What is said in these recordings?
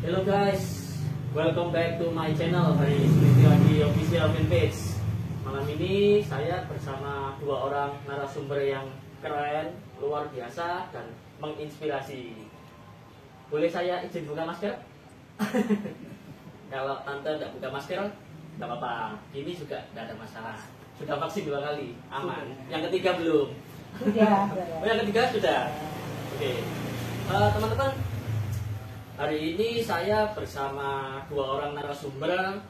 Hello guys, welcome back to my channel dari Sulistyo Adi Official Fanpage. Malam ini saya bersama dua orang narasumber yang keren, luar biasa dan menginspirasi. Boleh saya izin buka masker? Kalau tante tidak buka masker, tidak apa-apa. Ini juga tidak ada masalah. Sudah vaksin 2 kali, aman. Yang ketiga belum. Sudah. Oh, yang ketiga sudah. Oke, teman-teman. Hari ini saya bersama dua orang narasumber.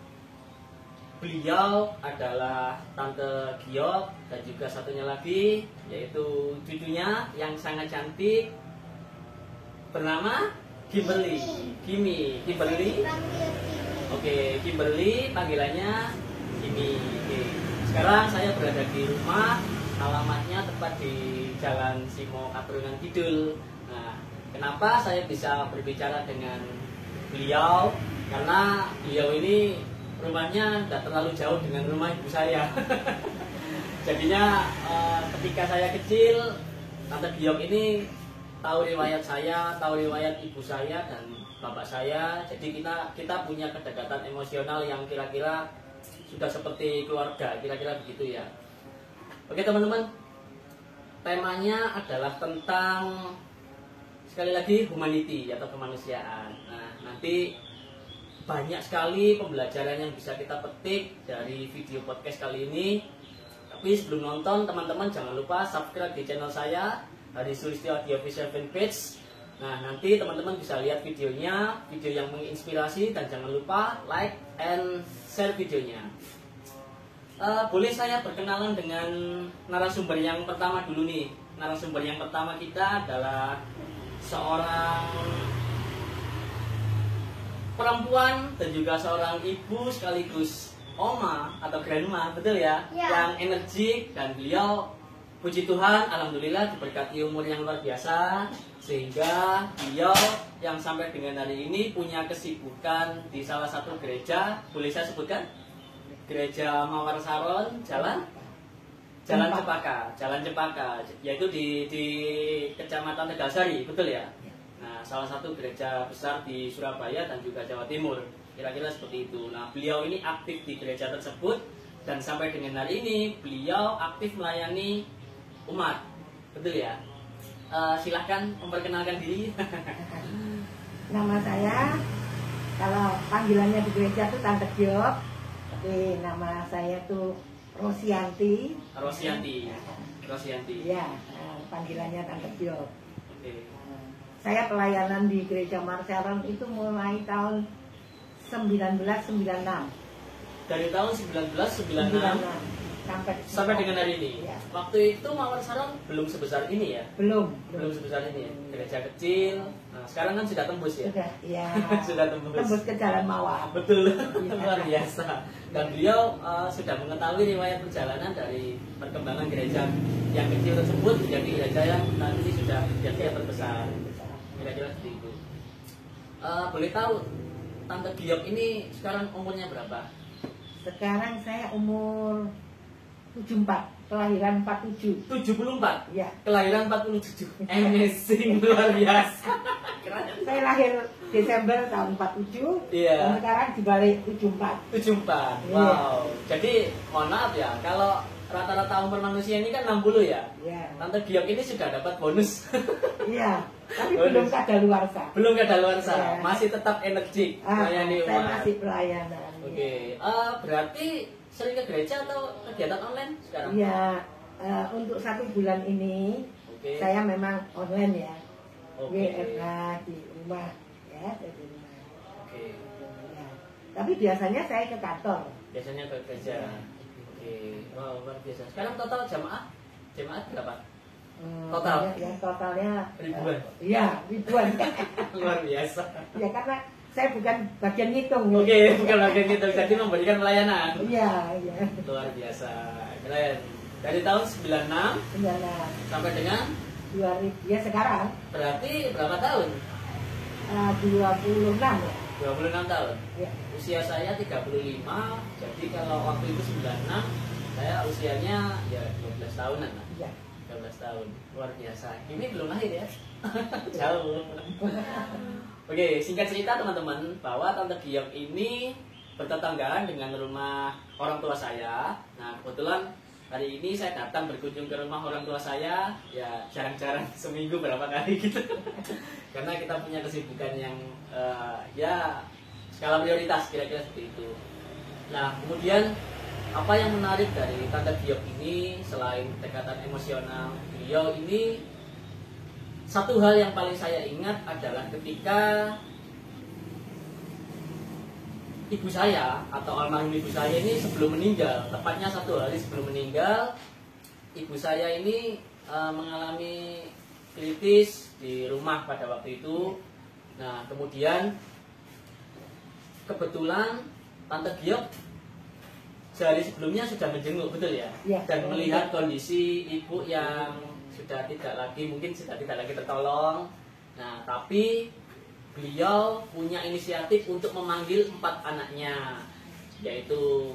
Beliau adalah Tante Giok dan juga satunya lagi yaitu cucunya yang sangat cantik bernama Kimberly. Kimberly. Oke, Kimberly panggilannya Kimi. Oke. Sekarang saya berada di rumah, alamatnya tepat di Jalan Simo Katrungan Kidul. Nah, kenapa saya bisa berbicara dengan beliau? Karena beliau ini rumahnya tidak terlalu jauh dengan rumah ibu saya. Jadinya ketika saya kecil, Tante Giok ini tahu riwayat saya, tahu riwayat ibu saya dan bapak saya. Jadi kita punya kedekatan emosional yang kira-kira sudah seperti keluarga, kira-kira begitu ya. Oke teman-teman, temanya adalah tentang sekali lagi humanity atau kemanusiaan. Nah, nanti banyak sekali pembelajaran yang bisa kita petik dari video podcast kali ini. Tapi sebelum nonton, teman-teman jangan lupa subscribe di channel saya dari Sulistyo Adi Official Fanpage. Nah, nanti teman-teman bisa lihat videonya, video yang menginspirasi, dan jangan lupa like and share videonya. Boleh saya berkenalan dengan narasumber yang pertama dulu nih. Narasumber yang pertama kita adalah seorang perempuan dan juga seorang ibu sekaligus oma atau grandma, betul ya? Yang energik, dan beliau puji Tuhan alhamdulillah diberkati umur yang luar biasa sehingga beliau yang sampai dengan hari ini punya kesibukan di salah satu gereja. Boleh saya sebutkan? Gereja Mawar Saron, Jalan Cempaka, yaitu di Kecamatan Tegalsari, betul ya? Nah, salah satu gereja besar di Surabaya dan juga Jawa Timur, kira-kira seperti itu. Nah, beliau ini aktif di gereja tersebut dan sampai dengan hari ini beliau aktif melayani umat, betul ya? Silahkan memperkenalkan diri. Nama saya, kalau panggilannya di gereja itu Tante Giok, tapi nama saya tuh Rosianti. Ya, panggilannya Tante Giok. Oke. Saya pelayanan di gereja Marseron itu mulai tahun 1996. Dari tahun 1996 sampai dengan hari ini. Ya. Waktu itu Mawar Saron belum sebesar ini ya? Belum sebesar ini ya. Gereja kecil. Nah, sekarang kan sudah tembus ya? Sudah, ya. Sudah tembus. Tembus ke Jalan Mawar. Betul. Ya. Luar biasa. Dan beliau sudah mengetahui riwayat perjalanan dari perkembangan gereja yang kecil tersebut menjadi gereja yang nanti sudah menjadi yang terbesar. Kira-kira seperti itu. Boleh tahu Tante Giok ini sekarang umurnya berapa? Sekarang saya umur 74, kelahiran 47. 74? Ya. Kelahiran 47. Amazing, luar biasa. Saya lahir Desember tahun 47. Iya. Dan sekarang dibalik 74. 74. Iya. Wow. Jadi mohon maaf ya, kalau rata-rata umur manusia ini kan 60 ya. Iya. Tante Giok ini sudah dapat bonus. Iya. Tapi Bonus. belum kadaluarsa. Belum kadaluarsa, Iya. Masih tetap energik melayani Saya umat. masih pelayanan. Oke. Berarti sering ke gereja atau kegiatan online sekarang? Iya. Untuk 1 bulan ini Oke. saya memang online ya. Oke. WFH di rumah ya, di rumah. Oke. Ya. Tapi biasanya saya ke kantor. Biasanya ke gereja. Oke. Wow, luar biasa. Sekarang total jemaat berapa? Total? Ya, totalnya Ribuan. Iya, ribuan. Luar biasa. Ya karena saya bukan bagian ngitung. Oke, bukan bagian gitu, jadi memberikan pelayanan. Iya, iya. Luar biasa, keren. Dari tahun 96 sampai dengan 2000 ya sekarang berarti berapa tahun? 26 ya. 26 tahun. Ya. Usia saya 35, jadi kalau waktu itu 96, saya usianya ya 12 tahunan lah. Iya. 12 tahun, luar biasa. Ini belum lahir ya? Jauh. Oke, singkat cerita teman-teman, bahwa Tante Giok ini bertetanggaan dengan rumah orang tua saya. Nah, kebetulan hari ini saya datang berkunjung ke rumah orang tua saya, ya jarang-jarang seminggu berapa kali gitu. Karena kita punya kesibukan yang ya skala prioritas kira-kira seperti itu. Nah, kemudian apa yang menarik dari Tante Giok ini selain kedekatan emosional, beliau ini satu hal yang paling saya ingat adalah ketika ibu saya atau almarhum ibu saya ini sebelum meninggal, tepatnya 1 hari sebelum meninggal, ibu saya ini mengalami kritis di rumah pada waktu itu. Nah, kemudian kebetulan Tante Giok sehari sebelumnya sudah menjenguk, betul ya? Ya, Dan melihat kondisi ibu yang sudah tidak lagi tertolong. Nah, tapi beliau punya inisiatif untuk memanggil 4 anaknya, yaitu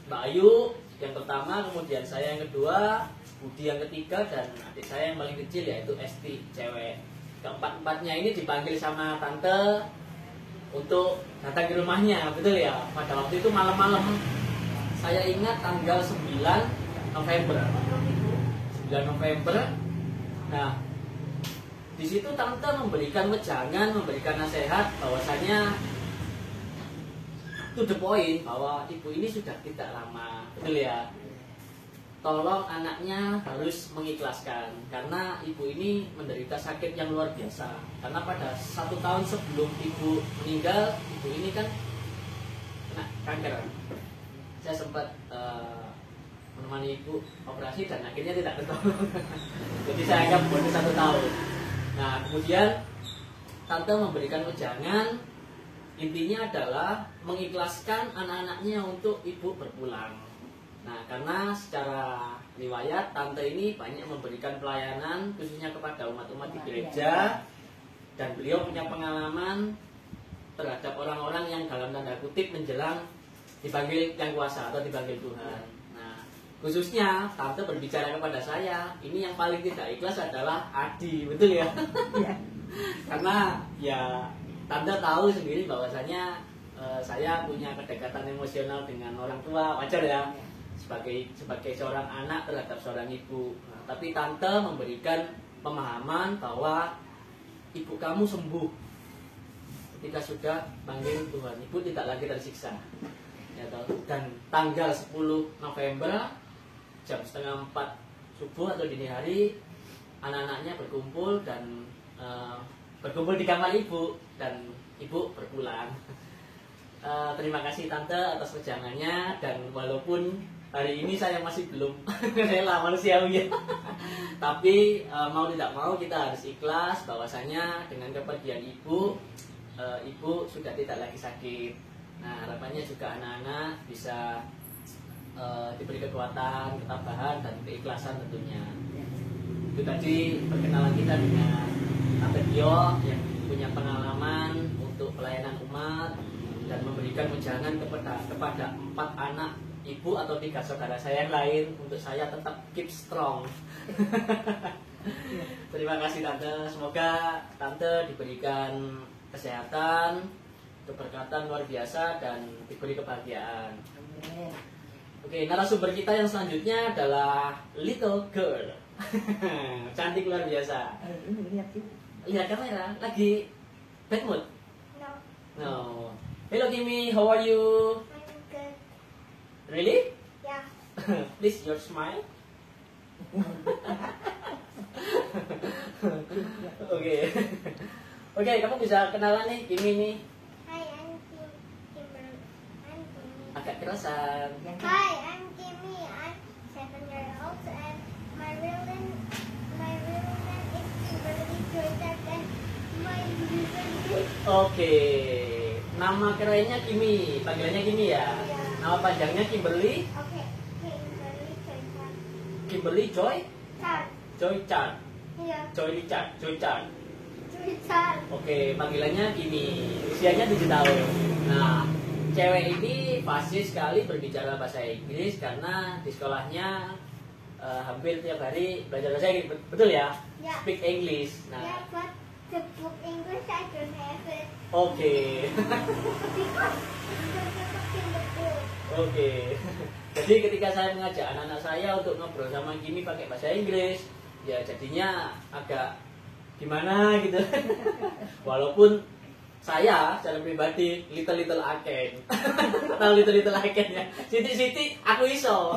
Mbak Ayu yang pertama, kemudian saya yang kedua, Budi yang ketiga, dan adik saya yang paling kecil yaitu Esti, cewek. Keempat-empatnya ini dipanggil sama tante untuk datang ke rumahnya, betul ya? Pada waktu itu malam-malam, saya ingat tanggal 9 November. 9 November. Nah, di situ tante memberikan wejangan, memberikan nasihat bahwasanya to the point bahwa ibu ini sudah tidak lama, betul ya? Tolong anaknya harus mengikhlaskan karena ibu ini menderita sakit yang luar biasa. Karena pada 1 tahun sebelum ibu meninggal, ibu ini kan kena kanker. Saya sempat menemani ibu operasi dan akhirnya tidak tertolong. Jadi saya anggap bonus 1 tahun. Nah, kemudian tante memberikan wejangan, intinya adalah mengikhlaskan anak-anaknya untuk ibu berpulang. Nah, karena secara riwayat tante ini banyak memberikan pelayanan khususnya kepada umat-umat di gereja, dan beliau punya pengalaman terhadap orang-orang yang dalam tanda kutip menjelang dipanggil yang kuasa atau dipanggil Tuhan. Khususnya tante berbicara kepada saya, ini yang paling tidak ikhlas adalah Adi, betul ya? Ya. Karena ya tante tahu sendiri bahwasanya saya punya kedekatan emosional dengan orang tua, wajar ya, sebagai seorang anak terhadap seorang ibu. Nah, tapi tante memberikan pemahaman bahwa ibu kamu sembuh ketika sudah panggil Tuhan, ibu tidak lagi tersiksa. Ya, dan tanggal 10 November jam 3:30 subuh atau dini hari, anak-anaknya berkumpul dan berkumpul di kamar ibu dan ibu berpulang. Terima kasih tante atas wejangannya, dan walaupun hari ini saya masih belum rela manusiawi, tapi mau tidak mau kita harus ikhlas bahwasanya dengan kepergian ibu, ibu sudah tidak lagi sakit. Nah, harapannya juga anak-anak bisa diberi kekuatan, ketabahan, dan keikhlasan tentunya. Itu tadi perkenalan kita dengan Tante Giok yang punya pengalaman untuk pelayanan umat dan memberikan wejangan kepada 4 anak ibu atau 3 saudara saya yang lain untuk saya tetap keep strong. Terima kasih Tante, semoga Tante diberikan kesehatan, keberkatan luar biasa, dan diberi kebahagiaan. Oke, narasumber kita yang selanjutnya adalah little girl. Cantik luar biasa. Lihat kamera, lagi bad mood? No. Hello Kimi, how are you? I'm good. Really? Yeah. Please your smile. Oke. Oke, kamu bisa kenalan nih Kimi nih. Hi, I'm Kimberly. I'm Kimmy. Agak kerasan. Hi, I'm Kimmy. I'm 7 years old, and my real name is Kimberly Joyce, and my username is Oke. Nama kerennya Kimi, panggilannya Kimi ya. Iya. Nama panjangnya Kimberly. okay. Kimberly Joyce. Kimberly Joy Chan. Chan. Yeah. Joy Chan. Chan. Oke, panggilannya Kimi. Usianya 7 tahun. Nah, cewek ini fasih sekali berbicara bahasa Inggris karena di sekolahnya hampir tiap hari belajar bahasa Inggris, betul ya? Ya. Speak English. Yeah, Nah, but the book English, I don't have it Oke. because there's a book in the book. Oke. Jadi ketika saya mengajak anak-anak saya untuk ngobrol sama Kimi pakai bahasa Inggris, ya jadinya agak gimana gitu. Walaupun saya secara pribadi little I can. Tahu little I can ya. Siti aku iso.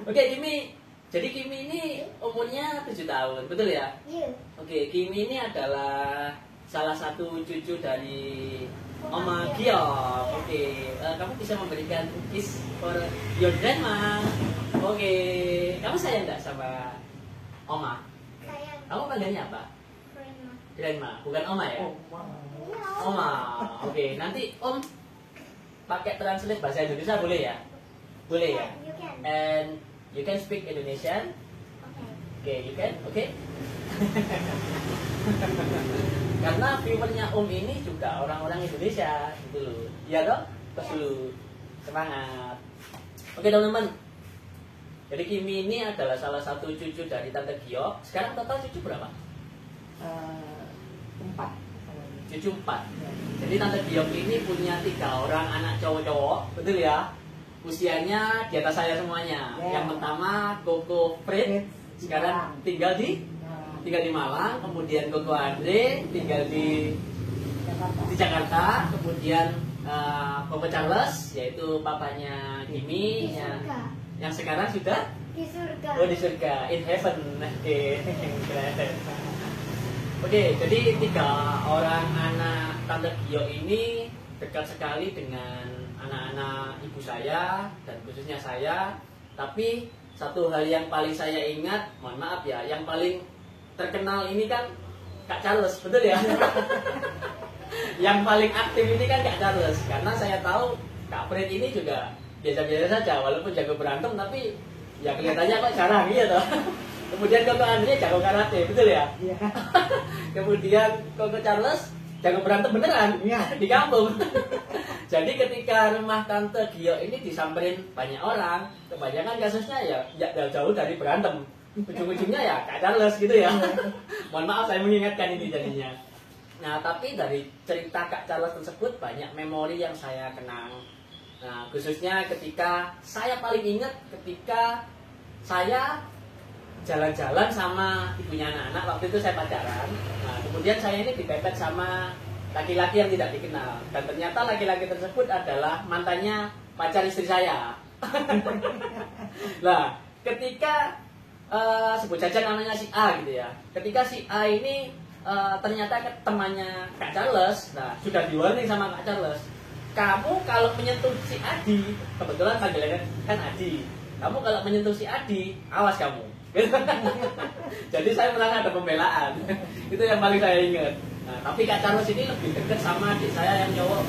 Oke, Kimi. Jadi Kimi ini umurnya 7 tahun, betul ya? You. Oke, Kimi ini adalah salah satu cucu dari Oma Giok. Oke, kamu bisa memberikan kiss for your grandma. Oke, kamu sayang nggak sama Oma? Sayang. Kamu panggilnya apa? Grandma. Grandma, bukan Oma ya? Oh, wow. No. Oma. Oke, nanti Om pakai translate bahasa Indonesia boleh ya? Boleh ya? You can. And you can speak Indonesian. Okay. Oke, you can? Oke. Karena viewernya Om ini juga orang-orang Indonesia gitu loh. Iya dong? Terus dulu. Semangat. Oke teman-teman. Jadi Kimi ini adalah salah satu cucu dari Tante Giok. Sekarang total cucu berapa? 4. Cucu 4. Jadi Tante Giok ini punya 3 orang anak cowok-cowok. Betul ya? Usianya di atas saya semuanya. Ya. Yang pertama Koko Fred. Sekarang tinggal di Malang, kemudian Koko Andre tinggal di Jakarta, kemudian Papa Charles yaitu papanya Kimi Di surga. yang sekarang sudah Di surga. di surga, in heaven. Oke. Keren. Oke, jadi 3 orang anak Tante Giok ini dekat sekali dengan anak-anak ibu saya dan khususnya saya. Tapi satu hal yang paling saya ingat, mohon maaf ya, yang paling terkenal ini kan Kak Charles, betul ya? Yang paling aktif ini kan Kak Charles, karena saya tahu Kak Fred ini juga biasa-biasa saja, walaupun jago berantem tapi ya kelihatannya kok jarang gitu. Kemudian Koko Andre jago karate, betul ya? Iya. Kemudian Koko Charles jago berantem beneran Iya. di kampung. Jadi ketika rumah Tante Giok ini disamperin banyak orang, kebanyakan kasusnya ya jauh dari berantem. Ujung-ujungnya ya Kak Charles gitu ya. Mohon maaf saya mengingatkan ini jadinya. Nah, tapi dari cerita Kak Charles tersebut banyak memori yang saya kenang. Nah, khususnya ketika saya paling ingat ketika saya jalan-jalan sama ibunya anak-anak. Waktu itu saya pacaran. Nah, kemudian saya ini dipepet sama laki-laki yang tidak dikenal. Dan ternyata laki-laki tersebut adalah mantannya pacar istri saya. Nah, ketika sebut saja namanya si A gitu ya. Ketika si A ini ternyata temannya Kak Charles, nah sudah di-warning sama Kak Charles. Kamu kalau menyentuh si Adi, kebetulan panggilannya kan Adi. Kamu kalau menyentuh si Adi, awas kamu. Jadi saya merasa ada pembelaan. Itu yang paling saya ingat. Nah, tapi Kak Charles ini lebih dekat sama adik saya yang cowok.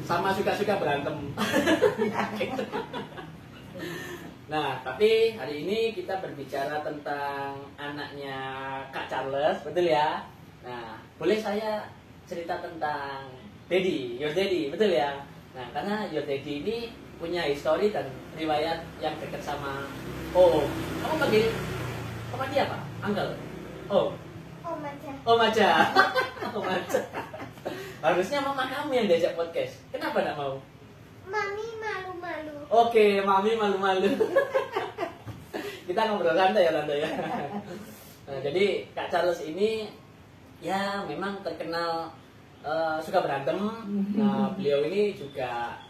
Sama suka-suka berantem. Nah, tapi hari ini kita berbicara tentang anaknya Kak Charles, betul ya? Nah, boleh saya cerita tentang Daddy, your Daddy, betul ya? Nah, karena your Daddy ini punya histori dan riwayat yang dekat sama kamu panggil sama dia apa? Uncle? Oh, macam. Maja. Maja. Harusnya mama kamu yang diajak podcast. Kenapa enggak mau? Mami malu-malu. Oke, mami malu-malu. Kita ngobrol santai ya Tante ya. Nah, jadi Kak Charles ini ya memang terkenal suka berantem. Nah, beliau ini juga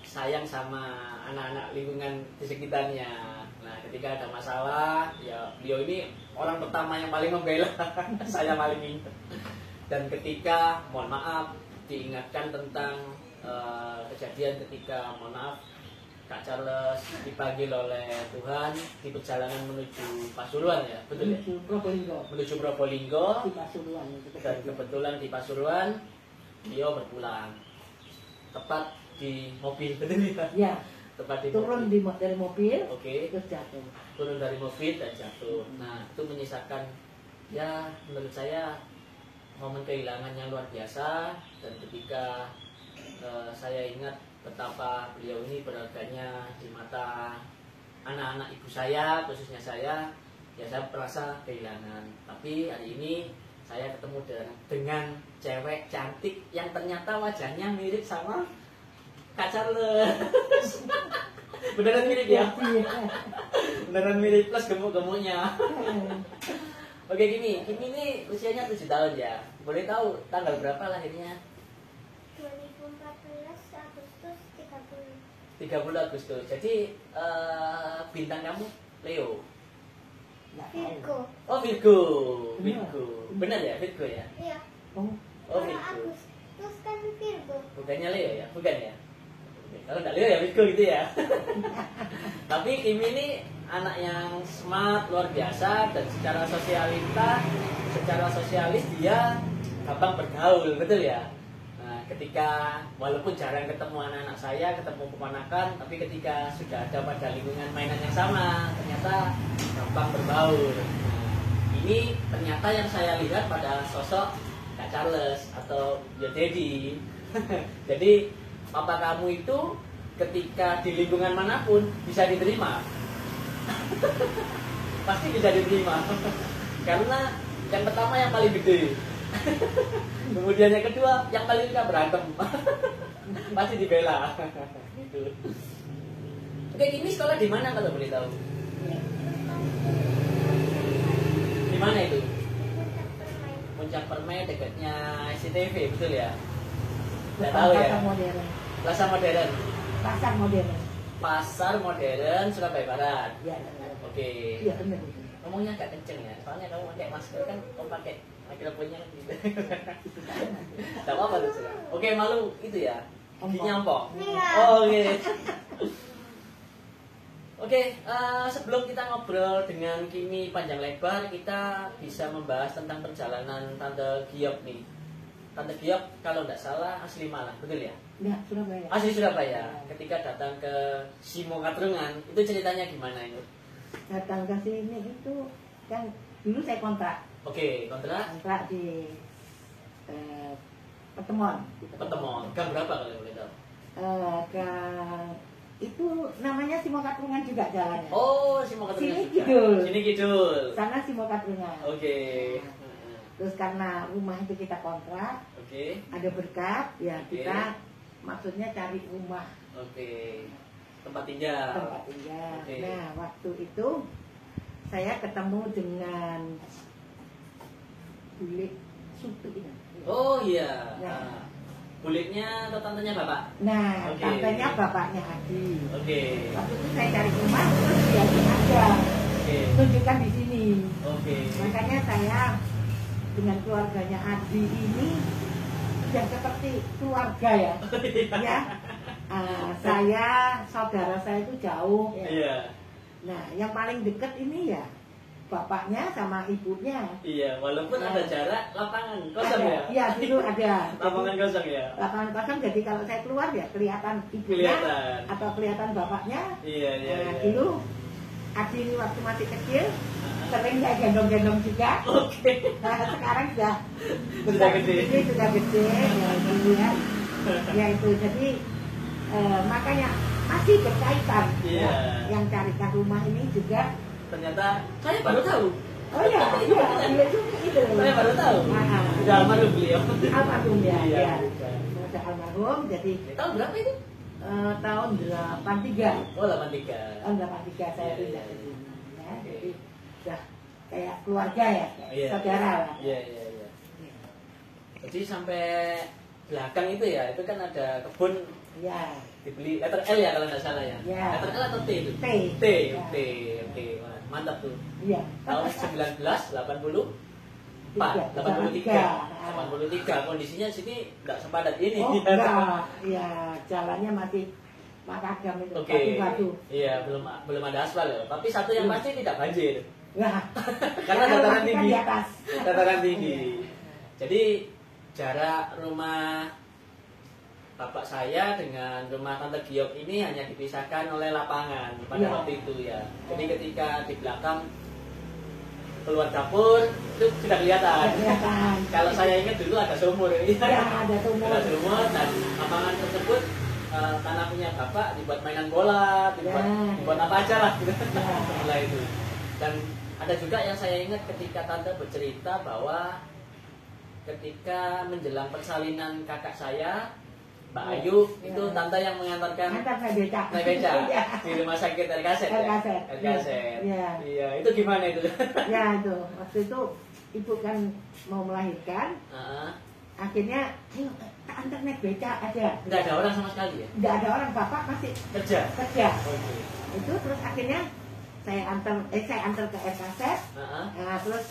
sayang sama anak-anak lingkungan di sekitarnya. Nah, ketika ada masalah, ya beliau ini orang pertama yang paling membela. Saya paling ingat. Dan ketika, mohon maaf, diingatkan tentang kejadian ketika, mohon maaf, Kak Charles dipanggil oleh Tuhan di perjalanan menuju Pasuruan ya, betul ya? Menuju Probolinggo. Di Pasuruan. Dan kebetulan di Pasuruan beliau berpulang tepat di mobil, betul ya? Ya. Tepat di Turun mobil. dari mobil, Oke. terus jatuh. Turun dari mobil dan jatuh. Nah, itu menyisakan ya menurut saya momen kehilangan yang luar biasa. Dan ketika saya ingat betapa beliau ini berharganya di mata anak-anak ibu saya, khususnya saya, ya saya merasa kehilangan. Tapi hari ini saya ketemu dengan cewek cantik yang ternyata wajahnya mirip sama Kak Charles. Beneran mirip ya? Beneran mirip plus gemuk-gemuknya. Oke, Kimi ini usianya 7 tahun ya. Boleh tahu tanggal berapa lahirnya? 2014 Agustus 30. 30 Agustus. Jadi bintang kamu Leo. Virgo. Oh, Virgo. Virgo. Benar ya, Virgo ya? Iya. Oh, Kalau Virgo. Agustus kan Virgo. Bukannya Leo ya? Bukan ya? Kalau nggak Leo ya Virgo gitu ya. Tapi Kimi ini anak yang smart, luar biasa, dan secara sosialis dia gampang bergaul, betul ya? Nah, ketika walaupun jarang ketemu anak-anak saya, ketemu keponakan, tapi ketika sudah ada pada lingkungan mainan yang sama, ternyata gampang berbaur. Nah, ini ternyata yang saya lihat pada sosok Kak Charles atau Your Daddy. Jadi papa kamu itu ketika di lingkungan manapun bisa diterima. Pasti bisa diterima. Karena yang pertama yang paling gede. Kemudian yang kedua yang paling suka berantem. Pasti dibela. Gitu. Oke, ini sekolah di mana kalau boleh tahu? Di mana itu? Puncak Permai dekatnya SCTV, betul ya? Tidak tahu ya. Pasar modern. Plaza Modern. Pasar modern. Pasar Modern Surabaya Barat. Iya. Oke. Iya benar. Ngomongnya agak kenceng ya. Soalnya kamu pakai masker kan, kamu pakai mikrofonnya kan gitu. Tidak apa-apa tuh. Sudah. Oke, malu itu ya. Giginya empok. Iya. Oh, oke. Oke, sebelum kita ngobrol dengan Kimi panjang lebar, kita bisa membahas tentang perjalanan Tante Giok nih. Tante Giok kalau nggak salah asli Malang, betul ya? Ya, Surabaya. Asli Surabaya. Ketika datang ke Simo Katrungan, itu ceritanya gimana itu? Datang ke sini itu kan dulu saya kontrak Oke, kontrak di Pertemuan. Pertemuan. Gang berapa kalau boleh tahu? Gang itu namanya Simo Katrungan juga jalannya. Oh, Simo Katrungan. Sini juga. Kidul. Sini Kidul. Sana Simo Katrungan. Oke. Terus karena rumah itu kita kontrak, Oke. ada berkat, ya Oke. kita maksudnya cari rumah Oke. Tempat tinggal. tempat tinggal. Oke. Nah, waktu itu saya ketemu dengan Bulik Sutu ini. Oh iya. Ya. Nah, Bulitnya atau tantenya Bapak? Nah, Oke. tantenya bapaknya Adi. Oke. Waktu itu saya cari rumah, terus dia ada Oke. tunjukkan di sini. Oke. Makanya saya dengan keluarganya Adi ini sudah seperti keluarga ya. Ya, saya saudara saya itu jauh. Ya. Iya. Nah, yang paling dekat ini ya bapaknya sama ibunya. Iya, walaupun Nah. ada jarak lapangan kosong Ada. ya. Iya, dulu ada. Lapangan kosong ya. Lapangan kosong, jadi kalau saya keluar ya kelihatan ibunya Kelihatan. atau kelihatan bapaknya. Iya, iya, Nah, iya. dulu Adi ini waktu masih kecil sering saya gendong-gendong juga. Oke. Nah, sekarang sudah Sudah gede. Ini sudah gede ya dulu ya. Ya itu jadi makanya masih berkaitan. Iya. Ya, yang carikan rumah ini juga. Ternyata saya baru tahu. Oh iya, iya itu. Saya baru tahu. Sudah almarhum beliau. Almarhum ya. Iya. Ya. Sudah almarhum, jadi Tahun berapa itu? tahun 83. Oh, 83. Tahun 83 saya Iya, pindah iya, ke iya. sini. Ya, Oke. jadi sudah kayak keluarga ya, Iya. saudara lah. Iya, iya, iya. Jadi sampai belakang itu ya, itu kan ada kebun Ya, dibeli letter L ya kalau nggak salah ya. Iya. Letter L atau T itu? T. T, Ya. T, oke. Wah, mantap tuh. iya. Tahun 1984, 83 kondisinya sini nggak sepadat ini. Oh enggak, ya jalannya masih makadam itu, Oke. batu-batu. Iya, belum ada aspal ya. Tapi satu yang Belum. pasti tidak banjir. Ya, Karena dataran masih kan tinggi. di atas. Dataran tinggi. Jadi jarak rumah bapak saya dengan rumah Tante Giok ini hanya dipisahkan oleh lapangan pada Iya. waktu itu ya. Jadi ketika di belakang keluar dapur itu sudah kelihatan. Kelihatan. Kalau saya ingat dulu ada sumur. Ya, ada sumur. Ada sumur dan lapangan tersebut tanah punya bapak dibuat mainan bola, dibuat Ya. dibuat apa aja lah gitu. Ya. Setelah itu. Dan Ada juga yang saya ingat ketika tante bercerita bahwa ketika menjelang persalinan kakak saya, Mbak Ayu, itu tante yang mengantarkan Antar naik beca. naik beca Iya. di rumah sakit RKZ. RKZ. RKZ. Iya. Iya, itu gimana itu? Ya itu, waktu itu ibu kan mau melahirkan, akhirnya ayo tak antar naik beca aja. Nggak ada orang sama sekali ya? Nggak ada orang, bapak masih Kerja. kerja. Oke. Itu terus akhirnya saya antar ke RKZ. Nah, terus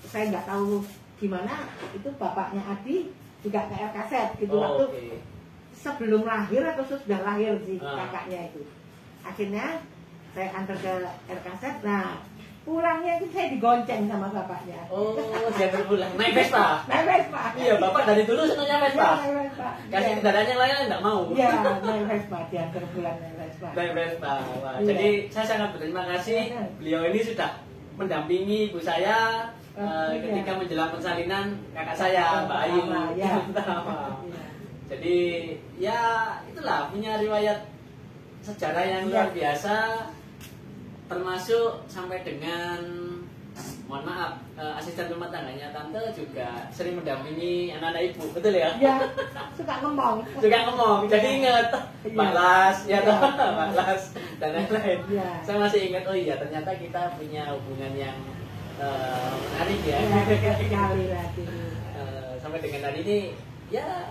saya nggak tahu gimana, itu bapaknya Adi juga ke RKZ gitu waktu Oke. sebelum lahir atau sudah lahir si kakaknya itu. Akhirnya saya antar ke RKZ. Nah, pulangnya itu saya digonceng sama bapaknya. Oh, diantar pulang. Naik Vespa. Naik Vespa. Iya, bapak dari dulu senangnya Vespa. Iya, naik Vespa. Kasih kendaraan yang lain nggak mau. Iya, naik Vespa, diantar pulang naik Vespa. Naik Vespa. Wah, Iya. jadi saya sangat berterima kasih. Iya. Beliau ini sudah mendampingi ibu saya Iya. ketika menjelang persalinan kakak saya, Mbak Ayu. Ya. Pertama. Iya. Jadi ya itulah punya riwayat sejarah yang luar biasa, termasuk sampai dengan mohon maaf asisten rumah tangganya tante juga sering mendampingi anak-anak ibu, betul ya? Ya, suka ngomong. Juga ngomong, jadi ingat Iya. Mbak Las, ya Iya. toh, Mbak Las dan lain-lain. Iya. Saya masih ingat, oh iya ternyata kita punya hubungan yang menarik ya. Ya, sekali lagi. Sampai dengan hari ini ya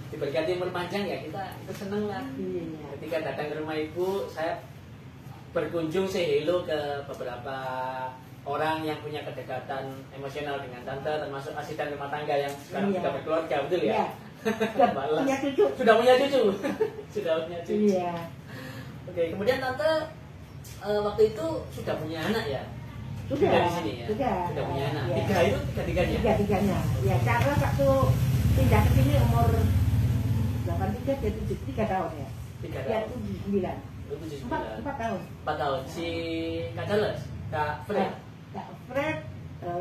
diberkati umur panjang ya, kita itu seneng lah. Iya. Ketika datang ke rumah ibu, saya berkunjung say hello ke beberapa orang yang punya kedekatan emosional dengan tante, termasuk asisten rumah tangga yang sekarang Iya. sudah berkeluarga, betul ya? Iya. Sudah Balas. punya cucu. Sudah punya cucu. Sudah punya cucu. Iya. Oke, kemudian tante waktu itu sudah punya anak ya? Sudah. Di sini ya? Sudah. Sudah punya anak. Iya. Tiga itu tiga-tiganya? Tiga-tiganya. Ya, karena waktu pindah ke sini umur 83 jadi 3 tahun ya. 3 Ya, tahun. 9. 7 4 tahun. 4 tahun. Si Kak Charles, Kak Fred. Kak Fred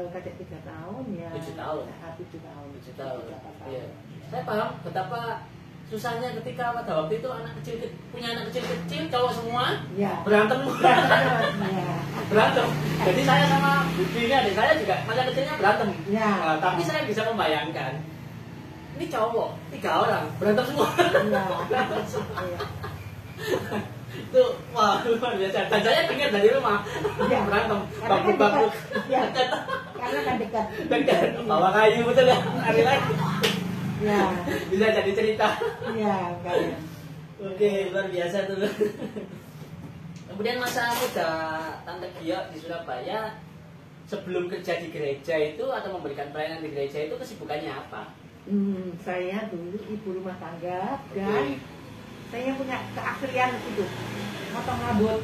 kakek 3 tahun ya. 7 tahun. Nah, 7 tahun. 7 tahun. 8 tahun. Iya. Saya paham betapa susahnya ketika pada waktu itu anak kecil punya anak kecil cowok semua Ya. berantem. Ya. Berantem. Jadi saya sama bibi adik saya juga masa kecilnya berantem. Ya. Nah, tapi saya bisa membayangkan ini cowok 3 orang berantem semua. Iya. Iya. Itu wah luar biasa. Dan saya dengar dari rumah Iya. berantem Karena kan bambu-bambu. dekat. Ya. Karena kan dekat. Dekat bawa kayu betul ya. Hari lagi Ya. bisa jadi cerita. Iya, kalian. Oke, luar biasa tuh. Kemudian masa muda Tante Gio di Surabaya sebelum kerja di gereja itu atau memberikan pelayanan di gereja itu kesibukannya apa? Saya dulu ibu rumah tangga dan Oke. saya punya keahlian itu potong rambut,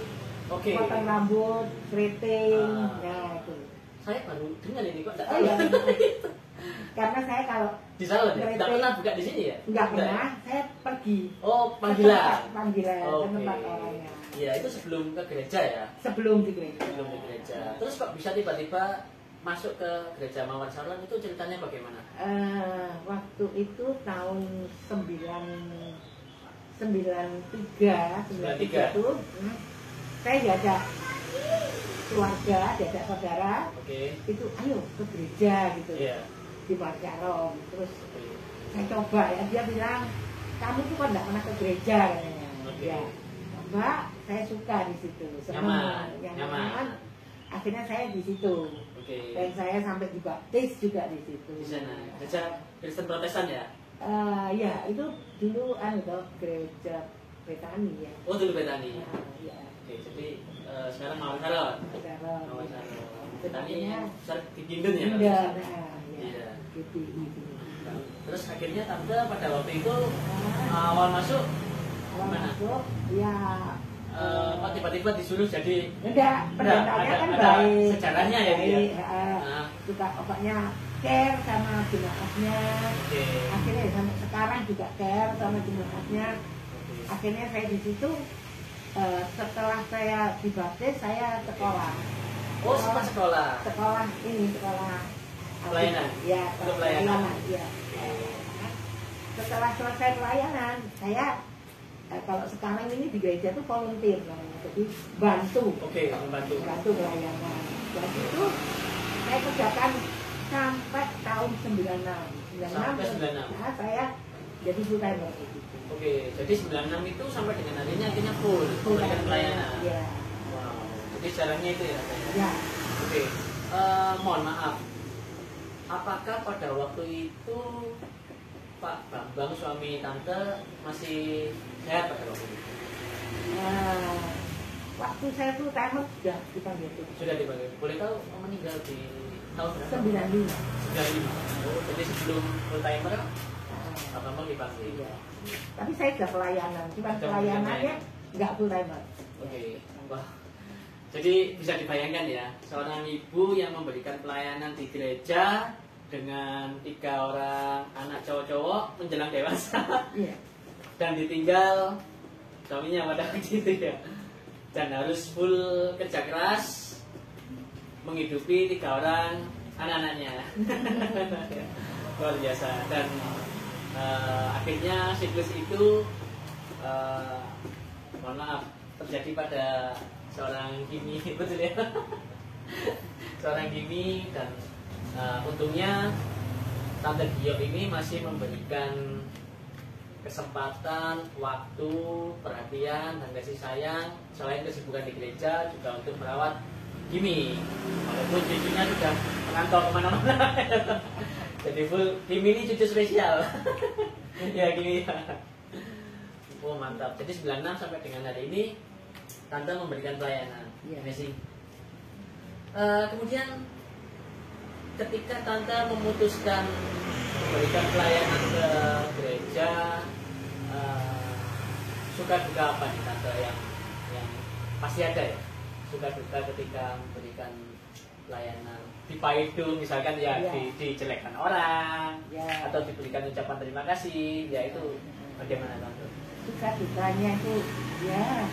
Oke. potong rambut, keriting, Ah. ya itu. Saya baru dengar ini kok. Oh iya. Karena saya kalau Di salon ya? Tidak Keriting. pernah buka di sini ya? nggak pernah, saya pergi. Oh, ke panggilan. tempat- Panggilan ke Oke. tempat orangnya. Iya, itu sebelum ke gereja ya? Sebelum di gereja. Sebelum ke gereja. Terus kok bisa tiba-tiba masuk ke gereja Mawar Salon itu ceritanya bagaimana? Waktu itu tahun 93 itu saya diajak keluarga, diajak saudara Oke. itu ayo ke gereja gitu Iya. di Marcaron. Terus Oke. saya coba ya, dia bilang kamu tuh kan nggak pernah ke gereja katanya. Oke. Ya, Mbak, saya suka di situ, senang, Nyaman, yang nyaman. nyaman. Akhirnya saya di situ Oke. dan saya sampai dibaptis juga di situ. Di sana. Gereja Kristen Protestan ya? Ya itu dulu gereja Betani ya. Oh, dulu Betani. Ya, Oke, jadi sekarang Mawar Salon. Marcaron. Mawar Salon. Betani Betaninya besar di Ginden ya? Indah, nah, Iya. ya, GPI itu. Terus akhirnya tante pada waktu itu awal masuk Awal Mana? masuk, ya. kok tiba-tiba disuruh jadi Enggak, pendetanya kan ada baik. sejarahnya ya dia. Baik, Nah, suka pokoknya care sama jemaatnya. oke. Akhirnya ya, sampai sekarang juga care sama jemaatnya. Oke. Akhirnya saya di situ setelah saya dibaptis saya sekolah. Oh, sempat sekolah. Sekolah ini sekolah Pelayanan? Ya, Untuk pelayanan. Ya. Setelah selesai pelayanan, saya kalau sekarang ini di gereja tuh volunteer namanya. Jadi bantu Oke, membantu. bantu pelayanan. Dan itu saya kerjakan sampai tahun 96. Sampai 96. Nah, saya jadi full timer. Oke, jadi 96 itu sampai dengan hari ini akhirnya full memberikan pelayanan. Iya. Wow. Jadi caranya itu ya. Ya. Oke. Mohon maaf. Apakah pada waktu itu Pak Bambang suami tante masih sehat pada waktu itu? Waktu saya full timer sudah dipanggil itu. Sudah dipanggil. Boleh tahu meninggal di tahun berapa? 95. 95. Oh, jadi sebelum full timer Pak Bambang dipanggil. Iya. Tapi saya sudah pelayanan, cuma Sudah pelayanannya nggak full timer. Oke. Wah. Jadi bisa dibayangkan ya, seorang ibu yang memberikan pelayanan di gereja dengan 3 orang anak cowok-cowok menjelang dewasa. Iya. Dan ditinggal suaminya pada waktu itu ya, dan harus full kerja keras menghidupi 3 orang anak-anaknya. Luar biasa. Dan akhirnya siklus itu mohon maaf terjadi pada seorang Kimi, betul ya. Seorang Kimi. Dan untungnya Tante Gio ini masih memberikan kesempatan, waktu, perhatian, dan kasih sayang selain kesibukan di gereja juga untuk merawat Kimi. Walaupun cucunya sudah merantau kemana-mana. Jadi full Kimi ini cucu spesial. Ya Kimi ya. Oh mantap. Jadi 96 sampai dengan hari ini Tante memberikan pelayanan. Iya. Amazing. Kemudian ketika Tante memutuskan memberikan pelayanan ke gereja, suka duka apa nih Tante yang pasti ada ya? Suka duka ketika memberikan pelayanan di Paidu misalkan ya, dijelekkan orang, atau diberikan ucapan terima kasih, ya itu bagaimana Tante? Suka dukanya itu ya,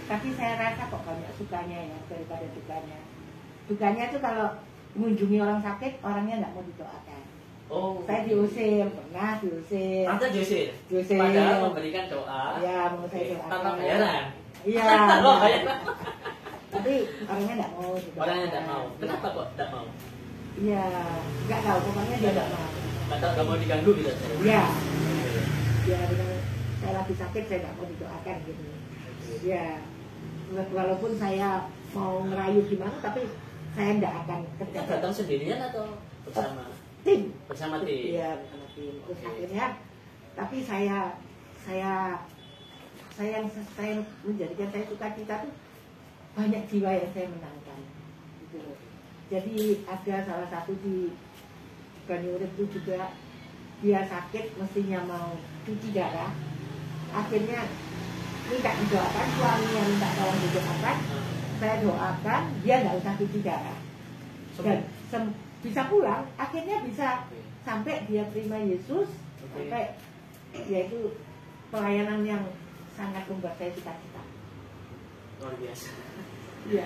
tapi saya rasa kok banyak sukanya ya daripada dukanya. Dukanya itu kalau mengunjungi orang sakit, orangnya nggak mau didoakan. Oh, saya diusir, pernah diusir. Tante diusir? Diusir. Padahal memberikan doa. Iya, mau saya doakan. Tanpa bayaran. Iya. Oh, bayaran. Tapi orangnya nggak mau didoakan. Orangnya nggak mau. Kenapa kok nggak mau? Iya, nggak tahu. Pokoknya dia nggak mau. Nggak mau diganggu gitu. Iya. Dia bilang saya lagi sakit, saya nggak mau didoakan gitu. Iya. Walaupun saya mau ngerayu gimana, tapi saya nggak akan kerja. Datang sendirian atau bersama? Tim. Bersama tim. Iya, bersama tim. Terus akhirnya, tapi saya menjadikan saya sukacita tuh banyak jiwa yang saya menangkan. Gitu loh. Jadi ada salah satu di Bani Urip itu juga dia sakit, mestinya mau cuci darah. Akhirnya minta didoakan, suaminya minta tolong didoakan. Saya doakan, dia nggak usah cuci darah dan bisa pulang. Akhirnya bisa sampai dia terima Yesus, sampai yaitu pelayanan yang sangat membuat saya cita-cita. Luar biasa. Iya.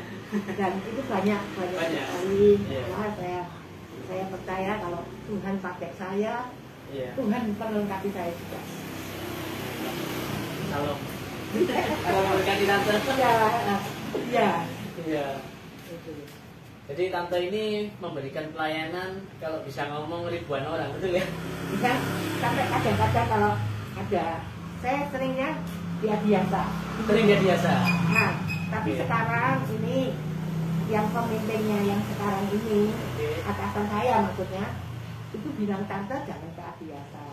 Dan itu banyak sekali. Saya percaya kalau Tuhan pakai saya, Tuhan melengkapi saya juga. Kalau memberkati Tante. Iya. Jadi Tante ini memberikan pelayanan kalau bisa ngomong ribuan orang, betul ya? Bisa sampai kadang-kadang kalau ada, saya seringnya dia biasa. Sering dia biasa. Nah, tapi sekarang ini yang pemimpinnya yang sekarang ini, atasan saya maksudnya, itu bilang Tante jangan biasa.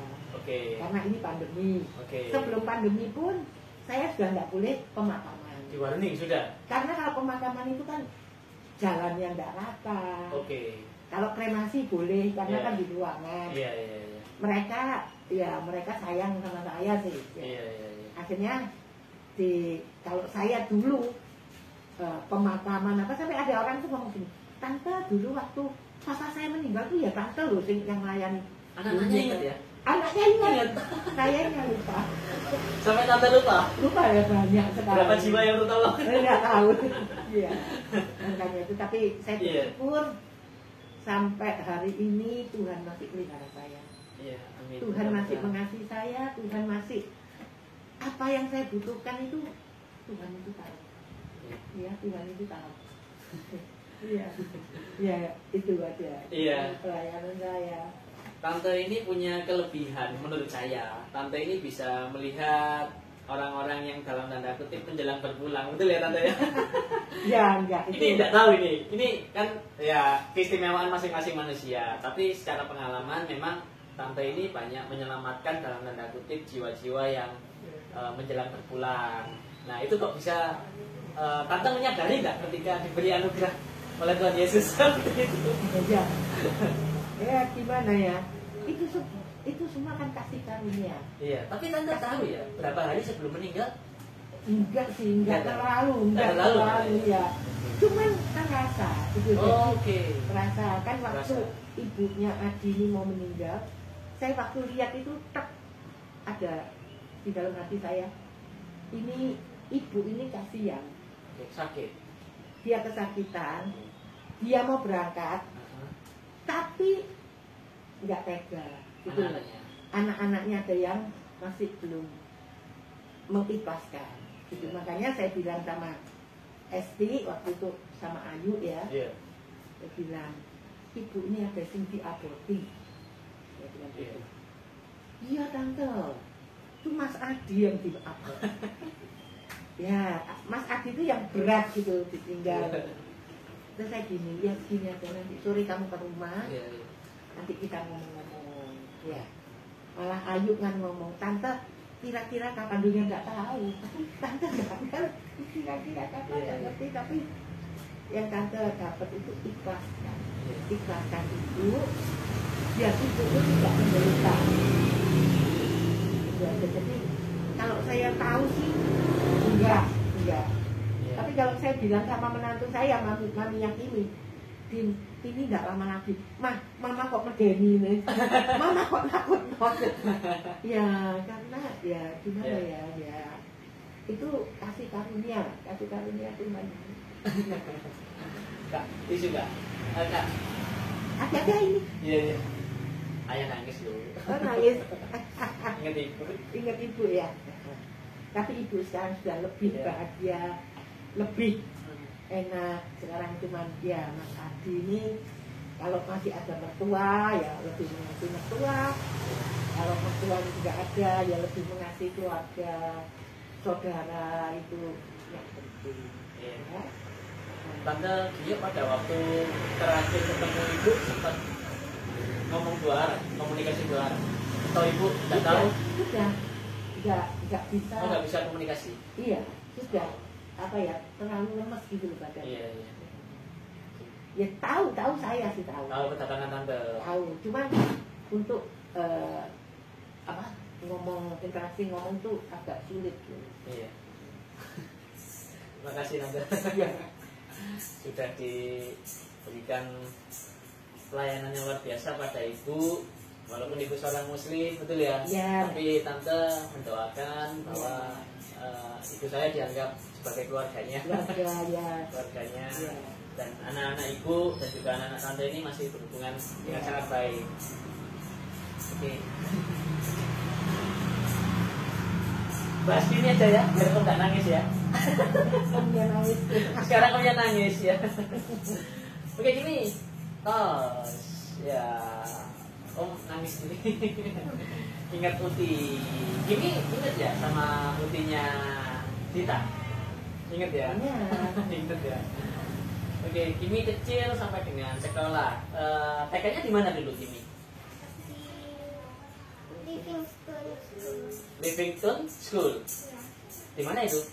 Karena ini pandemi. Sebelum pandemi pun saya sudah nggak boleh pemakaman. Di warning sudah. Karena kalau pemakaman itu kan jalannya nggak rata. Kalau kremasi boleh karena kan di ruangan. Mereka sayang sama saya sih. Akhirnya kalau saya dulu pemakaman apa sampai ada orang tuh ngomong gini, Tante dulu waktu papa saya meninggal tuh ya Tante loh yang melayani. Anak-anaknya ingat ya? Anaknya ingat. Saya yang lupa. Sampai Tante lupa? Lupa ya banyak sekali. Berapa jiwa yang tertolong? Nggak tahu. Iya. Makanya itu, tapi saya bersyukur sampai hari ini Tuhan masih pelihara saya. Amin. Tuhan masih mengasihi saya, Tuhan masih apa yang saya butuhkan itu Tuhan itu tahu. Ya, Tuhan itu tahu. Iya, iya itu aja. Iya. Pelayanan saya. Tante ini punya kelebihan menurut saya. Tante ini bisa melihat orang-orang yang dalam tanda kutip menjelang berpulang, betul ya Tante ya? Ya enggak. Ini tidak tahu ini. Ini kan ya keistimewaan masing-masing manusia. Tapi secara pengalaman memang Tante ini banyak menyelamatkan dalam tanda kutip jiwa-jiwa yang menjelang berpulang. Nah itu kok bisa Tante menyadari nggak ketika diberi anugerah oleh Tuhan Yesus seperti itu? Ya, ya gimana ya? Itu semua kan kasih karunia. Iya. Tapi Tante tahu ya berapa hari sebelum meninggal? Enggak sih, enggak terlalu ya. Cuman kan rasa, gitu. Oke. Rasa kan waktu Rasa. ibunya Adi ini mau meninggal, saya waktu lihat itu tak ada di dalam hati saya. Ini ibu ini kasihan. Sakit. Dia kesakitan, dia mau berangkat, tapi nggak tega. Gitu. Anak-anaknya ada yang masih belum mengikhlaskan. Gitu. Makanya saya bilang sama Esti waktu itu sama Ayu ya, saya bilang ibu ini ada yang diaborti. Saya bilang gitu. Iya tante, itu Mas Adi yang diaborti. Ya, Mas Adi itu yang berat gitu ditinggal. Terus saya gini, ya gini aja nanti sore kamu ke rumah, nanti kita ngomong-ngomong. Ya, malah Ayu kan ngomong, tante kira-kira kapan dunia nggak tahu. Tante nggak ngerti, kira-kira kapan nggak ngerti. Tapi yang tante dapat itu ikhlaskan, ikhlaskan itu, biar itu tidak menderita. Jadi kalau saya tahu sih enggak. Tapi kalau saya bilang sama menantu saya, maminya Din, ini enggak lama lagi. Mama kok medeni nih. Mama kok takut. Ya, karena ya gimana ya. Itu kasih karunia Tuhan. Kak, itu juga. Kak. Ada ini. Iya. Ayah nangis dulu. Oh, nangis. Ingat ibu ya. Tapi ibu sekarang sudah lebih bahagia, lebih enak. Sekarang cuman ya Mas Adi ini kalau masih ada mertua ya lebih mengasihi mertua. Kalau mertua tidak ada ya lebih mengasihi keluarga, saudara itu yang penting. Ya. Tante dia pada waktu terakhir ketemu ibu sempat ngomong dua arah, komunikasi dua arah. Atau ibu tidak tahu? Sudah. Nggak bisa. Oh, nggak bisa komunikasi? Iya, sudah. Apa ya, terlalu lemes gitu loh badan. Iya. Ya tahu saya sih tahu. Tahu kedatangan Tante. Tahu, cuma untuk ngomong, interaksi ngomong tuh agak sulit gitu. Iya. Terima kasih Tante. Iya. Sudah diberikan pelayanan yang luar biasa pada ibu. Walaupun ibu seorang muslim, betul ya? Ya. Tapi Tante mendoakan bahwa ibu saya dianggap sebagai keluarganya. Keluarganya. Ya. Dan anak-anak ibu dan juga anak-anak Tante ini masih berhubungan dengan sangat baik. Oke. Bahas ini aja ya, biar kamu nggak nangis ya. Nangis. Sekarang kamu yang nangis ya. Oke gini. Ya. Om nangis ini. Ingat Uti. Gini ingat ya sama Utinya Dita. Ingat ya? Ingat ya. Oke, Kimi kecil sampai dengan sekolah. TK-nya di mana dulu Kimi? Livingstone School. Di mana itu?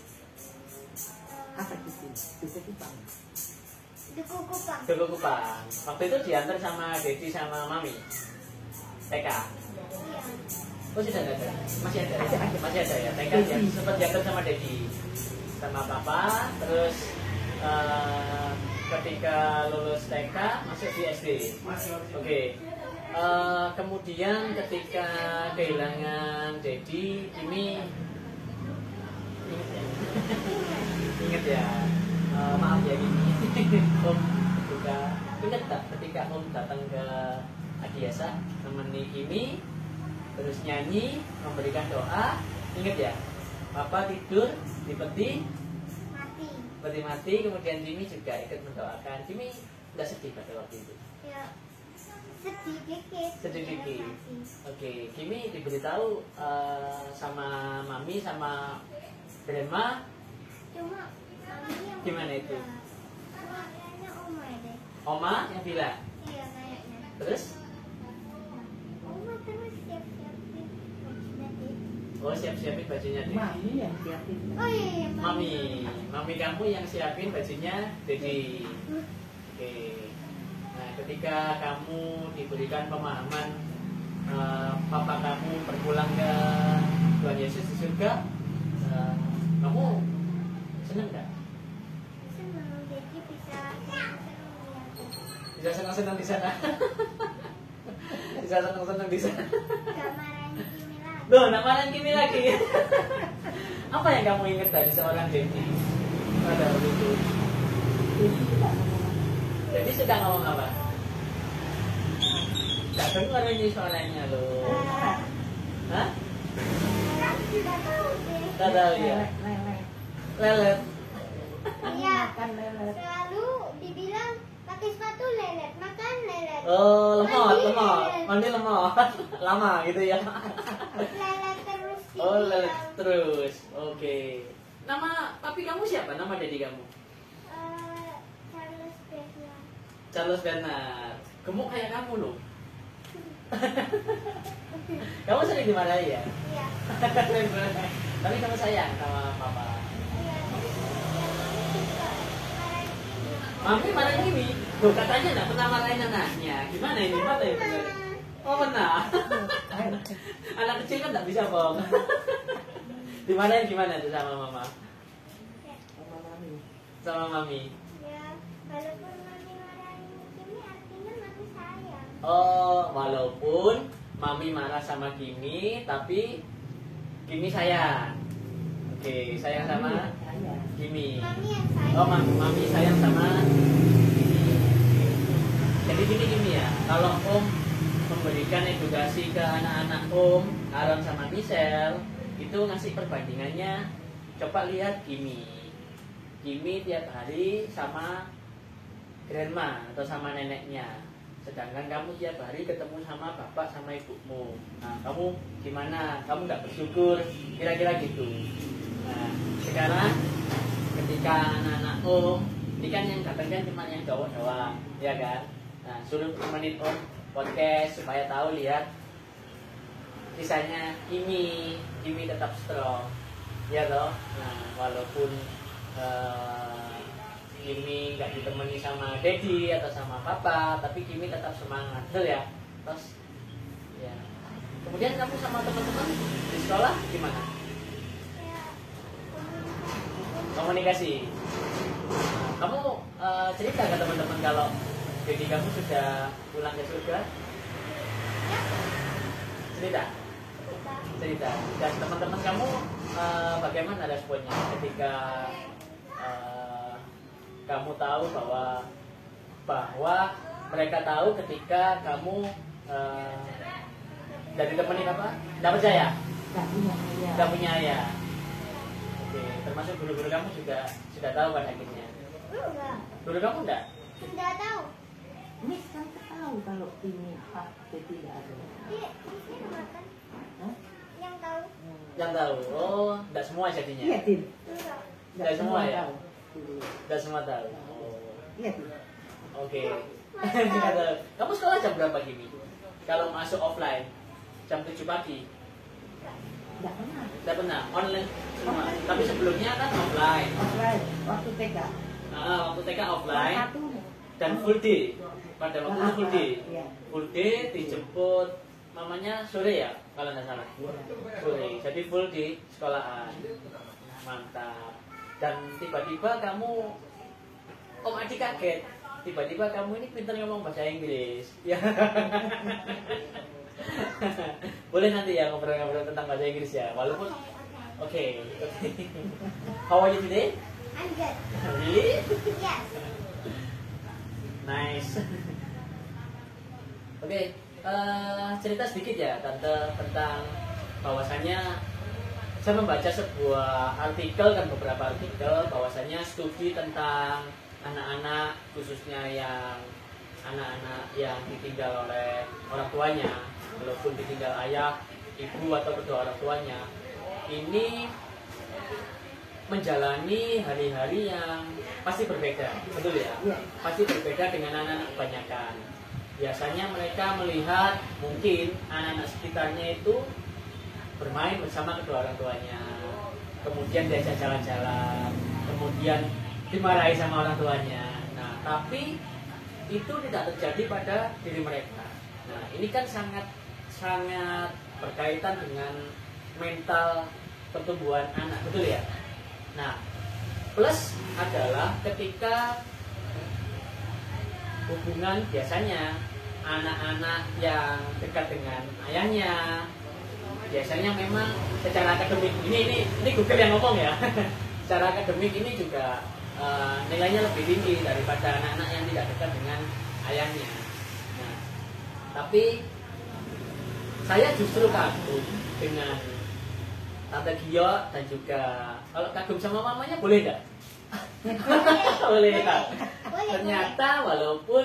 Apa di sini? Duku Kupang. Duku Kupang. Waktu itu diantar sama Dedi sama Mami. TK. Oh sudah ada. Masih ada. Masih ada ya. TK ya. Sempat diantar sama Dedi, sama Papa. Terus ketika lulus TK masuk di SD. Oke. Kemudian ketika kehilangan Dedi, Kimi ingat ya. Maaf ya Kimi. Om juga ingat tak ketika Om datang ke Adiasa nemeni Kimi, terus nyanyi, memberikan doa, ingat ya? Papa tidur di peti peti mati, kemudian Kimi juga ikut mendoakan. Kimi nggak sedih pada waktu itu? Ya, sedih dikit. Sedih dikit. Oke, Kimi diberitahu sama mami sama grandma. Cuma mami yang Gimana itu? kayaknya oma deh. Oma yang bilang. Iya kayaknya. Terus? Oma terus siap-siapin bajunya deh. Oh, siap-siapin bajunya Dedi. Mami yang siapin. Oh iya, Mami kamu yang siapin bajunya Dedi. Oke. Nah, ketika kamu diberikan pemahaman papa kamu berpulang ke Tuhan Yesus di surga, kamu seneng nggak? senang jadi bisa senang-senang lihat. Bisa senang-senang di sana? Bisa senang-senang di sana? Gak marahin Kimi lagi. Loh, nak marahin Kimi lagi. Apa yang kamu ingat dari seorang Dedi pada waktu itu? Jadi kita ngomong. Dedi sudah ngomong apa? Gak dengar ini suaranya loh. Hah? Sekarang sudah tahu deh. Gak tahu ya? Lelet. Lelet. Iya. Makan lelet. Selalu dibilang pakai sepatu lelet, makan lelet. Oh, lemot, Mandi lemot. lelet. Mandi lemot. Lama gitu ya. Lelet terus Oh, lelet dibilang. terus. Oke. Nama papi kamu siapa? Nama Dedi kamu? Charles Bernard. Charles Bernard. Gemuk kayak kamu loh. Kamu sering dimarahi ya? Iya. Tapi kamu sayang sama papa. Iya. Ya, mami juga marahin Kimi. Mami marahin Kimi. Loh, katanya nggak pernah marahin anaknya. Gimana ini? Mana yang benar? Oh, benar. Anak kecil kan nggak bisa bohong. Dimarahin gimana tuh sama mama? Ya. Sama mami. Sama mami. Ya, walaupun mami marahin Kimi artinya mami sayang. Oh, walaupun mami marah sama Kimi, tapi Kimi sayang. Oke, sayang sama Saya. Kimi. Mami yang sayang. Oh, mami sayang sama Kimi. Jadi gini ya, kalau Om memberikan edukasi ke anak-anak Om, Aaron sama Michelle, itu ngasih perbandingannya. Coba lihat Kimi. Kimi tiap hari sama grandma atau sama neneknya. Sedangkan kamu tiap hari ketemu sama bapak sama ibumu. Nah, kamu gimana? Kamu nggak bersyukur? Kira-kira gitu. Nah, sekarang ketika anak-anak Om, ini kan yang datang kan cuma yang cowok doang, ya kan? Nah, suruh temenin Om podcast supaya tahu lihat kisahnya Kimi tetap strong, ya toh. Nah, walaupun Kimi nggak ditemani sama Dedi atau sama Papa, tapi Kimi tetap semangat, betul ya? Terus, ya. Kemudian kamu sama teman-teman di sekolah gimana? Ya, Komunikasi. Kamu cerita ke teman-teman kalau Dedi kamu sudah pulang ke surga? ya, Cerita. kita. Cerita. Dan teman-teman kamu bagaimana responnya ketika kamu tahu bahwa mereka tahu ketika kamu dari temenin apa? Nggak percaya? Gak punya ayah. Nggak punya ayah. Oke, termasuk guru-guru kamu juga sudah tahu pada akhirnya. Enggak. Guru kamu enggak? Enggak tahu. Ini kan tahu kalau ini Pak Dedi tidak ada. Iya, di sini makan. Hah? Yang tahu. Yang tahu. Oh, enggak semua jadinya. Iya, Din. Enggak. Nggak semua ya? tahu. Dulu. Enggak semua tahu. Oh. Iya, Din. Oke. Nggak tahu. Kamu sekolah jam berapa gini? Kalau masuk offline jam 7 pagi. Enggak pernah. Tidak pernah online semua. Tapi sebelumnya kan offline. Offline, waktu TK. Waktu TK offline Satu. dan full day. Pada waktu itu full day. Iya. Full day dijemput mamanya sore ya kalau nggak salah. Sore. Jadi full di sekolahan. Mantap. Dan tiba-tiba kamu Om Adi kaget. Tiba-tiba kamu ini pintar ngomong bahasa Inggris. Ya. Boleh nanti ya ngobrol-ngobrol tentang bahasa Inggris ya. Walaupun Oke. okay. How are you today? I'm good. Really? Yes. Nice. Oke, cerita sedikit ya Tante tentang bahwasannya saya membaca sebuah artikel dan beberapa artikel bahwasanya studi tentang anak-anak, khususnya yang anak-anak yang ditinggal oleh orang tuanya, walaupun ditinggal ayah, ibu atau kedua orang tuanya, ini menjalani hari-hari yang pasti berbeda, betul ya? Iya. Pasti berbeda dengan anak-anak kebanyakan. Biasanya mereka melihat mungkin anak-anak sekitarnya itu bermain bersama kedua orang tuanya, kemudian diajak jalan-jalan, kemudian dimarahi sama orang tuanya. Nah, tapi itu tidak terjadi pada diri mereka. Nah, ini kan sangat berkaitan dengan mental pertumbuhan anak, betul ya? Nah, plus adalah ketika hubungan biasanya anak-anak yang dekat dengan ayahnya, biasanya memang secara akademik ini Google yang ngomong ya. Secara akademik ini juga nilainya lebih tinggi daripada anak-anak yang tidak dekat dengan ayahnya. Nah, tapi saya justru kagum dengan Tante Gio dan juga kalau kagum sama mamanya boleh nggak? Boleh nggak? Ternyata walaupun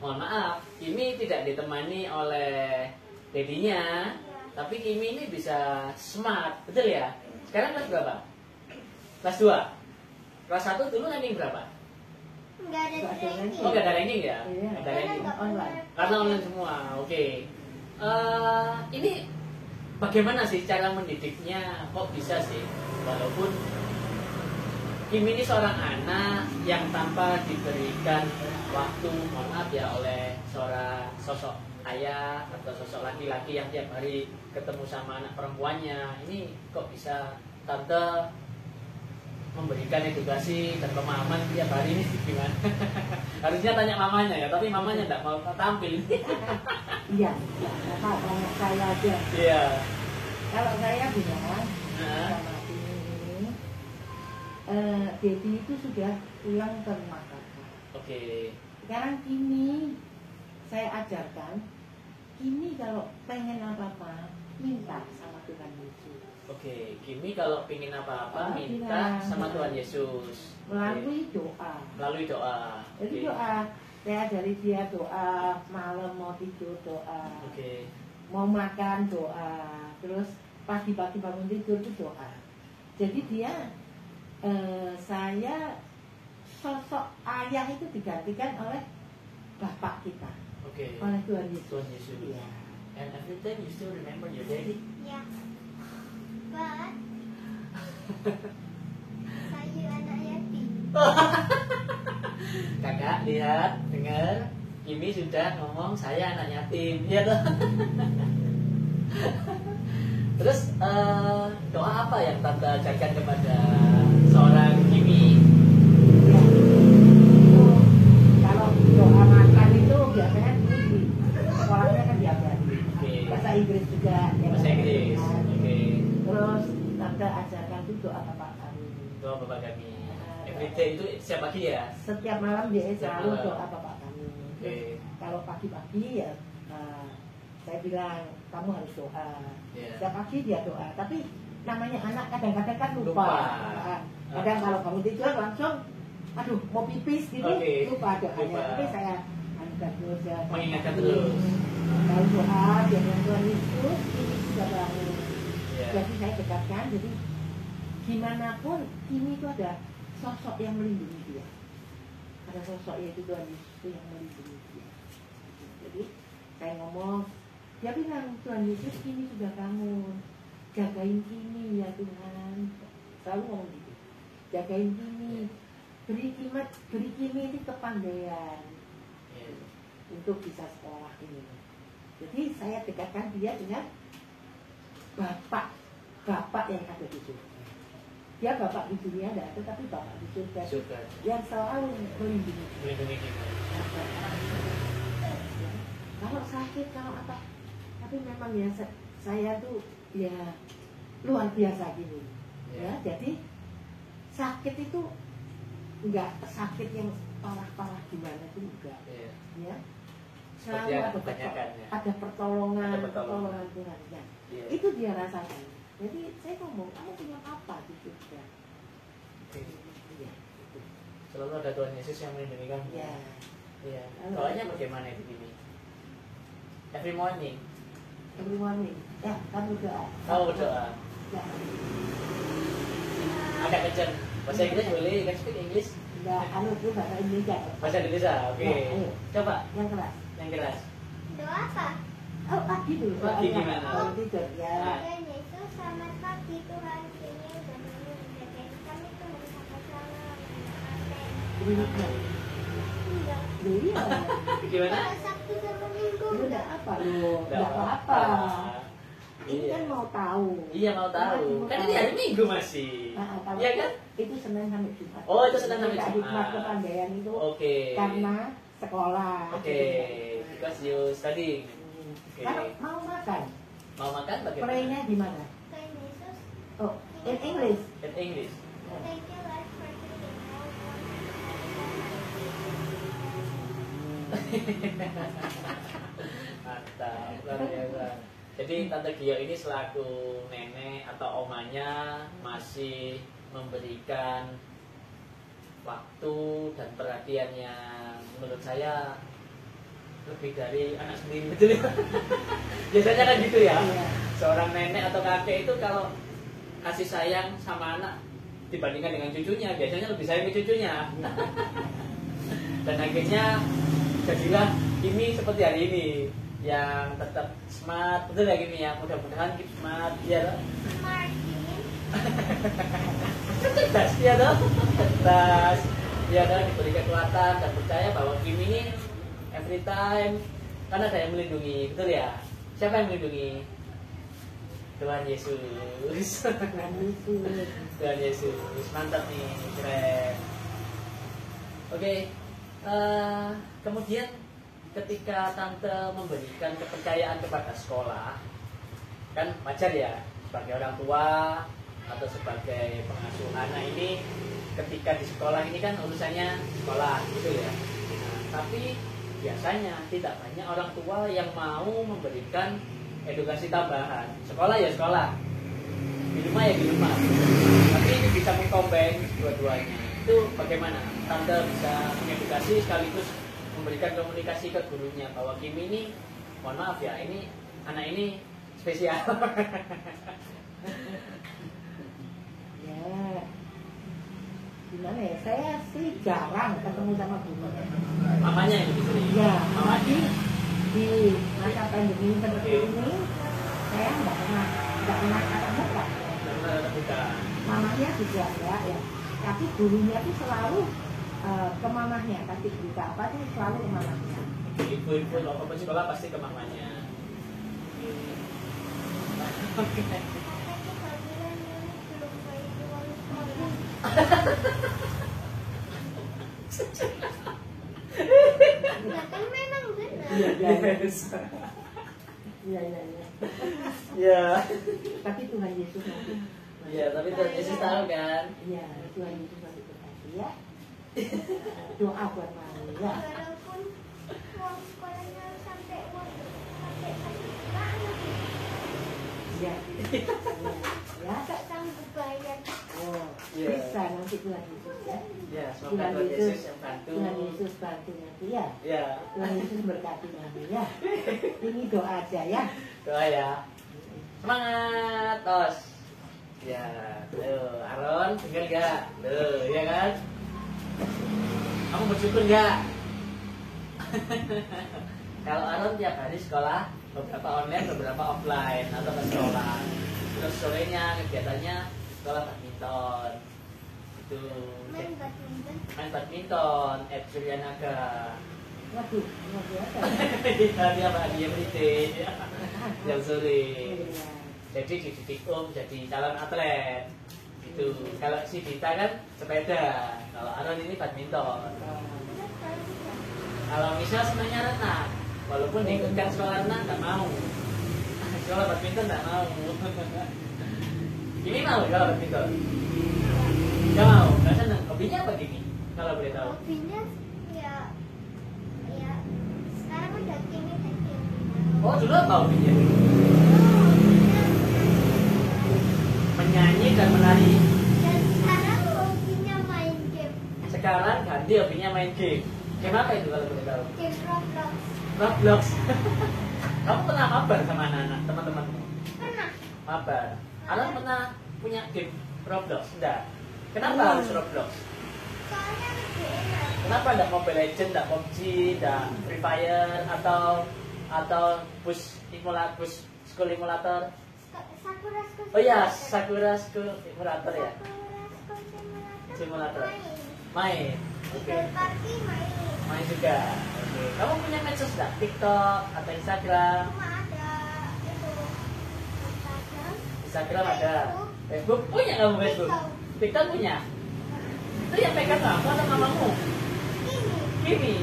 mohon maaf, Kimi tidak ditemani oleh dedinya, tapi Kimi ini bisa smart, betul ya? Sekarang kelas berapa? Kelas 2? Kelas 1 dulu ranking berapa? Nggak ada ranking. Oh, nggak ada ranking ya? Iya. Nggak ada ranking. Online. Karena online semua, oke. Ini bagaimana sih cara mendidiknya? Kok bisa sih? Walaupun Kimi ini seorang anak yang tanpa diberikan waktu, mohon maaf ya, oleh seorang sosok ayah atau sosok laki-laki yang tiap hari ketemu sama anak perempuannya, ini kok bisa Tante memberikan edukasi dan pemahaman tiap hari ini gimana? Harusnya tanya mamanya ya, tapi mamanya tidak mau tampil. Iya, nggak apa-apa, tanya saya aja. Iya. Kalau saya bilang Nah. sama ini, Dedi itu sudah pulang ke rumah kakak. Oke. Sekarang Kimi saya ajarkan, Kimi kalau pengen apa-apa minta sama Tuhan Yesus. Oke, Kimi kalau pingin apa-apa minta bilang, sama Tuhan Yesus. melalui doa. Melalui doa. Jadi Oke. doa, saya dari dia doa, malam mau tidur doa, Oke. mau makan doa, terus pagi-pagi bangun tidur itu doa. Jadi dia, saya sosok ayah itu digantikan oleh Bapak kita, Oke. oleh Tuhan Yesus. Tuhan Yesus. Iya. And every time you still remember your daddy. Ya. But saya anak yatim. Kakak lihat, dengar, Kimi sudah ngomong saya anak yatim, ya toh? Terus doa apa yang Tante ajarkan kepada seorang Kimi? Ya. Itu, kalau doa makan itu biasanya dulu di sekolahnya kan diajari. Oke. Bahasa Inggris juga. Ya, Bahasa Inggris. Oke. Terus tante ajarkan itu doa Bapak kami. Doa Bapak kami. Everyday itu setiap pagi ya? Setiap malam dia Setiap selalu malam. doa Bapak kami. Oke. Kalau pagi-pagi ya saya bilang kamu harus doa. Iya. Setiap pagi dia doa. Tapi namanya anak kadang-kadang kan lupa. Lupa. Kadang kalau kamu tidur langsung, aduh mau pipis gitu, Oke. lupa doanya. Lupa. Tapi saya anugerah terus ya. Mengingatkan terus. Kalau doa dengan Tuhan Yesus ini sudah bangun. Iya. Jadi saya dekatkan. Jadi gimana pun ini itu ada sosok yang melindungi dia. Ada sosok yaitu Tuhan Yesus itu yang melindungi dia. Jadi saya ngomong, dia bilang Tuhan Yesus ini sudah bangun, jagain ini ya Tuhan. Selalu ngomong gitu, jagain ini, beri kimi ini kepandaian Iya. untuk bisa sekolah ini. Jadi saya dekatkan dia dengan bapak yang ada di surga. Dia bapak di dunia tidak ada, tapi bapak di surga Suka yang selalu melindungi. melindungi kita. Kalau sakit, kalau apa, tapi memang ya saya tuh ya luar biasa gini. Ya, jadi sakit itu enggak sakit yang parah-parah gimana itu enggak. Iya. Ya, Seperti selalu yang ada kebanyakan ya. ada pertolongan, Ada pertolongan. Tuhan. Ya. Iya. Itu dia rasakan. Jadi saya ngomong, kamu punya apa di Jogja? Oke. Iya. Selalu ada Tuhan Yesus yang melindungi kamu. Iya. Iya. Doanya bagaimana di sini? Every morning. Every morning. Ya, kamu doa. Oh, doa. Ya. Agak kencang. Bahasa Inggris boleh? Can speak English? Enggak, itu bahasa Indonesia. Bahasa Indonesia. Oke. Ya, ayo. Coba Yang keras. yang keras. Doa apa? Oh, gitu. Pagi gimana? Oh, tidur. Ya. Tuhan Yesus, selamat pagi Tuhan. Ini udah mau menjagain kami Tuhan sampai selama-lamanya. Amin. Ini enggak. Enggak. Iya. Gimana? Kalau Sabtu sama Minggu Itu enggak apa loh. Nggak Enggak apa-apa. Ini Iya. kan mau tahu. Iya mau tahu. Kan ini hari Minggu masih. Kalau Iya kan? itu Senin sampai Jumat. Oh, itu Senin sampai Nggak Jumat. Jumat kepandaian itu Oke. karena sekolah. Oke. Because you studying. Oke. Kalau mau makan, Mau makan bagaimana? praynya di mana? Tuhan Yesus, Oh, in English. In English. thank you Lord for today. Mantap, luar biasa. Jadi Tante Gio ini selaku nenek atau omanya masih memberikan waktu dan perhatian yang menurut saya lebih dari anak sendiri, betul ya? Biasanya kan gitu ya. Iya. Seorang nenek atau kakek itu kalau kasih sayang sama anak dibandingkan dengan cucunya, biasanya lebih sayang ke cucunya. Dan akhirnya jadilah Kimi seperti hari ini yang tetap smart, betul ya Kimi ya? Mudah-mudahan keep smart, ya. Martin, Cerdas ya dong, cerdas. Ya dong, diberi kekuatan dan percaya bahwa Kimi ini every time kan ada yang melindungi, betul ya? Siapa yang melindungi? Tuhan Yesus. Tuhan Yesus. Tuhan Yesus, mantap nih, keren. Oke, kemudian ketika Tante memberikan kepercayaan kepada sekolah, kan wajar ya sebagai orang tua atau sebagai pengasuh anak ini, ketika di sekolah ini kan urusannya sekolah, gitu ya. Nah, tapi biasanya tidak banyak orang tua yang mau memberikan edukasi tambahan. Sekolah ya sekolah, di rumah ya di rumah. Tapi ini bisa mengkombin dua-duanya. Itu bagaimana? Tante bisa mengedukasi sekaligus memberikan komunikasi ke gurunya bahwa Kimi ini, mohon maaf ya, ini anak ini spesial. Ya. Gimana ya? Saya sih jarang ketemu sama guru. Mamanya yang lebih sering. Ya, Mamanya. tapi di masa pandemi seperti ini saya nggak pernah tatap muka. Benar, terbuka. Mamanya juga enggak ya. Tapi gurunya tuh selalu ke mamahnya, kasih berita apa tuh selalu ke mamahnya. Ibu-ibu kalau ke sekolah pasti ke mamanya. Oke. kakak kita bilang ini belum bayar uang sekolah. Nah kan memang benar. Iya, iya, iya. Yes. Iya, iya, iya. Ya. Tapi Tuhan Yesus nanti. Ya, tapi Tuhan Yesus tahu kan. Iya, Tuhan Yesus nanti berkati ya. Doa buat mami ya. Walaupun uang sekolahnya sampai uang sampai 1 jutaan lebih. Ya. Ya. Gak sanggup bayar. Oh, Iya. bisa nanti Tuhan Yesus ya. Ya, semoga Tuhan Yesus yang bantu. Tuhan Yesus bantu nanti ya. Ya, Tuhan Yesus berkati mami ya. Ini doa aja ya. doa ya. Semangat, tos. Ya, tuh, Aaron, dengar gak? Tuh, ya kan? Kamu bersyukur gak? Kalau Aaron tiap hari sekolah, beberapa online, beberapa offline atau ke sekolah. Terus sorenya kegiatannya sekolah badminton. Itu Main badminton. main badminton, Julianaga. Waduh, luar biasa. Kita tiap hari everyday, jam sore. Iya. Jadi dididik jadi calon atlet. Gitu. Kalau si Dita kan sepeda, kalau Aaron ini badminton. Kenapa bisa? Kalau Michelle senangnya renang, walaupun diikutkan sekolah renang nggak mau. Sekolah badminton nggak mau. Ini mau kalau badminton? Nggak mau, nggak senang. Hobinya apa gini? Kalau boleh tahu. Hobinya ya sekarang udah kini Oh dulu apa hobinya? main game. Game apa itu kalau boleh tahu? Game Roblox. Roblox. Kamu pernah mabar sama anak-anak, teman-temanmu? Pernah. Mabar. Alan pernah punya game Roblox? Enggak. Kenapa harus Roblox? Soalnya lebih enak. Kenapa enggak Mobile Legends, enggak PUBG, enggak Free Fire atau Push School Simulator? Sakura School Oh iya, Simulator. Sakura School Simulator ya. Sakura School Simulator. Simulator. Main. Main. Oke. Eagle Party main. Main juga. Oke. Kamu punya medsos enggak? TikTok atau Instagram? Cuma ada itu Instagram. Instagram ada. Facebook punya kamu Facebook? TikTok punya. Itu yang pegang kamu atau mamamu? Ini Kimi.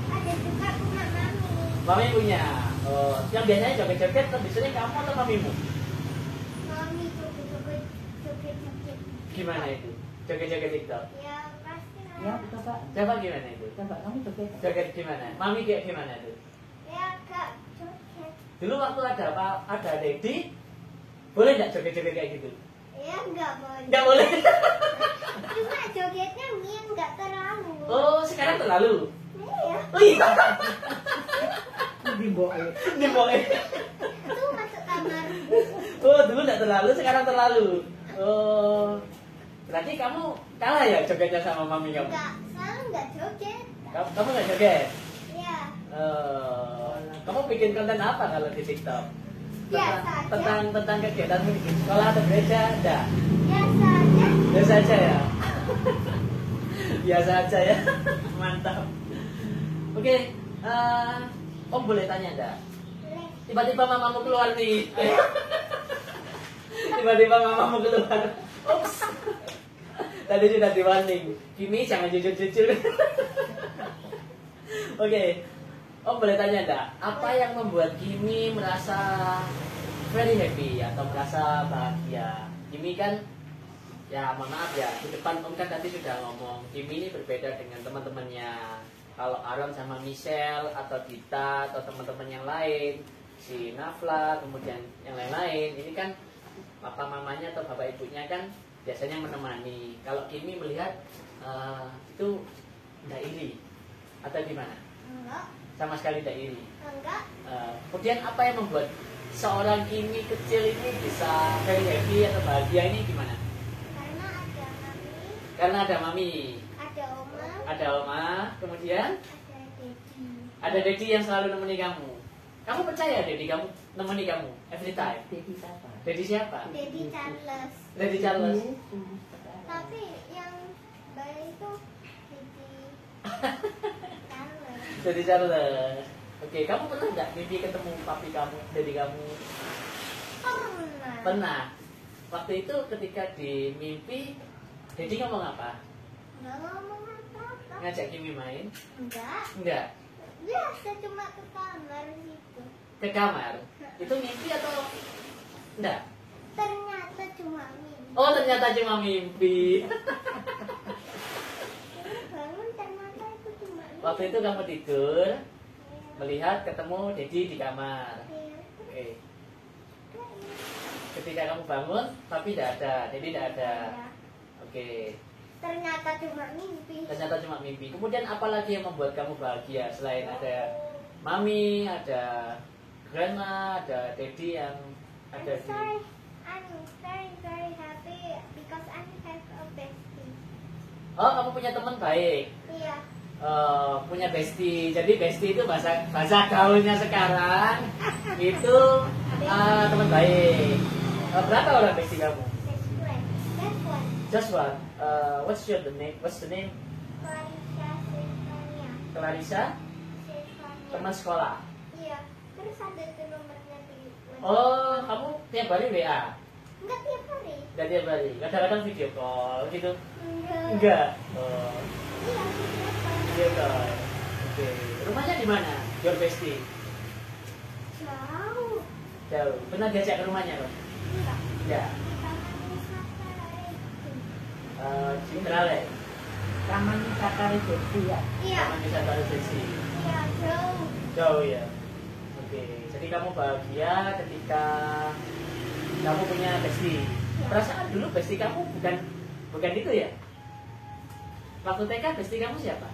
ada juga punya mami. Mami punya. Oh, yang biasanya joget-joget tuh biasanya kamu atau mamimu? Mami joget-joget. Gimana itu? Joget-joget TikTok. Ya pasti lah. Ya, coba. Coba gimana itu? Coba kamu coba. Joget gimana? Mami kayak gimana itu? Ya gak joget. Dulu waktu ada Dedi, boleh nggak joget-joget kayak gitu? Ya nggak boleh. Nggak boleh. Cuma jogetnya yang nggak terlalu. Oh, sekarang terlalu. Iya. Oh iya. Diboe. Dibohongin. Itu masuk kamar. Oh, dulu nggak terlalu, sekarang terlalu. Oh, berarti kamu kalah ya jogetnya sama mami kamu? Nggak, selalu nggak joget. Kamu nggak joget? Iya. Kamu bikin konten apa kalau di TikTok? Biasa aja. Tentang kegiatanmu di sekolah atau gereja? Enggak. Biasa aja. Biasa aja ya. Biasa aja ya. Mantap. Oke, Om boleh tanya enggak? Boleh. Tiba-tiba mamamu keluar nih. Tiba-tiba mamamu keluar. Ups. Tadi sudah di-warning. Kimi jangan jujur-jujur. Oke. Om boleh tanya enggak? Apa yang membuat Kimi merasa very happy atau merasa bahagia? Kimi kan, ya mohon maaf ya, di depan Om kan tadi sudah ngomong Kimi ini berbeda dengan teman-temannya. Kalau Aaron sama Michelle atau Dita atau teman-teman yang lain, si Nafla, kemudian yang lain-lain, ini kan papa mamanya atau bapak ibunya kan biasanya menemani. Kalau Kimi melihat itu tidak iri atau gimana? Enggak. Sama sekali tidak iri. Enggak. Kemudian apa yang membuat seorang Kimi kecil ini bisa very happy atau bahagia ini gimana? Karena ada mami, Karena ada mami, ada oma, ada oma, kemudian ada dedi. ada Dedi yang selalu nemeni kamu. Kamu percaya Dedi kamu nemeni kamu every time? Dedi siapa? Dedi siapa? Dedi Charles. Dedi Charles. Tapi yang baik itu dedi Charles. Dedi Charles. Oke, kamu pernah nggak mimpi ketemu papi kamu, Dedi kamu? Pernah. Pernah. Waktu itu ketika di mimpi, Dedi ngomong apa? Enggak ngomong apa-apa. Ngajak Kimi main? Enggak. Enggak. Biasa cuma ke kamar gitu. Ke kamar. Itu mimpi atau enggak? Ternyata cuma mimpi. Oh, ternyata cuma mimpi. Bangun ternyata itu cuma mimpi. Waktu itu kamu tidur, melihat ketemu Dedi di kamar. Iya. Oke. Ketika kamu bangun, tapi tidak ada, Dedi tidak ada. Iya. Oke. Ternyata cuma mimpi. Ternyata cuma mimpi. Kemudian apa lagi yang membuat kamu bahagia selain ada mami, ada grandma, ada Dedi yang ada di. I'm very happy because I have a bestie. Oh, kamu punya teman baik. Iya. Punya bestie. Jadi bestie itu bahasa gaulnya sekarang itu teman baik. Berapa orang bestie kamu? That's one. Just one. What's the name? What's the name? Clarissa Stefania. Clarissa. Stefania. Teman sekolah. Iya. Terus ada tuh nomornya di WhatsApp. Oh, kamu tiap hari WA? Enggak tiap hari. Enggak tiap hari. Kadang-kadang video call gitu. Enggak. Enggak. Oh, Iya, siapa? video call. Oke. Rumahnya di mana? Your bestie. Jauh. Jauh. Pernah diajak ke rumahnya, Bang? Enggak. Enggak. Di Taman Wisata itu. Cintrale. Taman Wisata Resepsi ya. Iya. Taman Wisata Resepsi. Iya, jauh. Jauh ya. Oke. Jadi kamu bahagia ketika kamu punya bestie. Perasaan dulu bestie kamu bukan itu ya? Waktu TK bestie kamu siapa?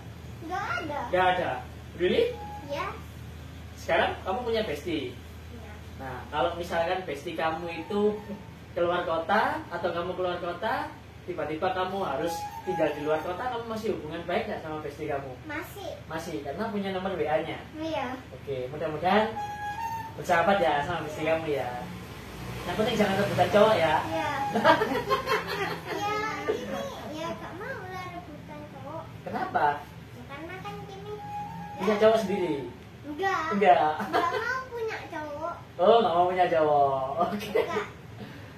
Nggak ada. Gak ada. Really? Ya. Sekarang kamu punya bestie. Ya. Nah, kalau misalkan bestie kamu itu keluar kota atau kamu keluar kota, tiba-tiba kamu harus tinggal di luar kota, kamu masih hubungan baik nggak sama bestie kamu? Masih. Masih, karena punya nomor WA-nya. Iya. Oke, mudah-mudahan bersahabat ya sama bestie kamu ya. Yang penting jangan rebutan cowok ya. Ya. Ya ini ya gak mau lah rebutan cowok. Kenapa? Ya, karena kan Kimi Punya cowok sendiri? enggak. Enggak. Enggak mau punya cowok. Oh, nggak mau punya cowok. Oke. Enggak.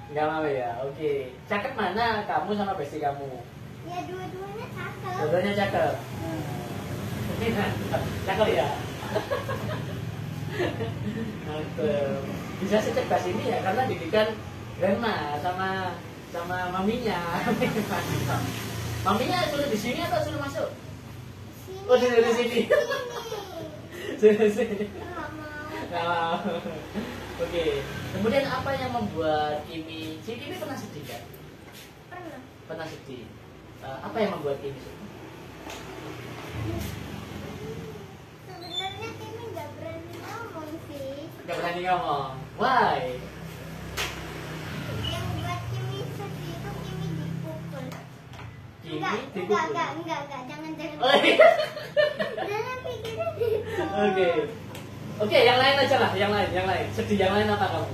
Nggak mau ya. Oke. Cakep mana kamu sama bestie kamu? Ya dua-duanya cakep. Dua-duanya cakep. Cakep ya. Mantap. Bisa secerdas ini ya karena didikan grandma sama maminya. Maminya suruh di sini atau suruh masuk? Sini. Oh, di sini. Sini. Enggak mau. Nah, oke. Kemudian apa yang membuat Kimi? Si Kimi pernah sedih kan? Pernah. Pernah sedih. Apa yang membuat Kimi sedih? Sebenarnya Kimi nggak berani ngomong sih. Gak berani ngomong. Why? Yang buat Kimi sedih itu Kimi dipukul. Kimi dipukul. Enggak, jangan. Oh, iya. Dalam pikiran itu. Oke, yang lain aja lah, yang lain. Sedih yang lain apa kamu?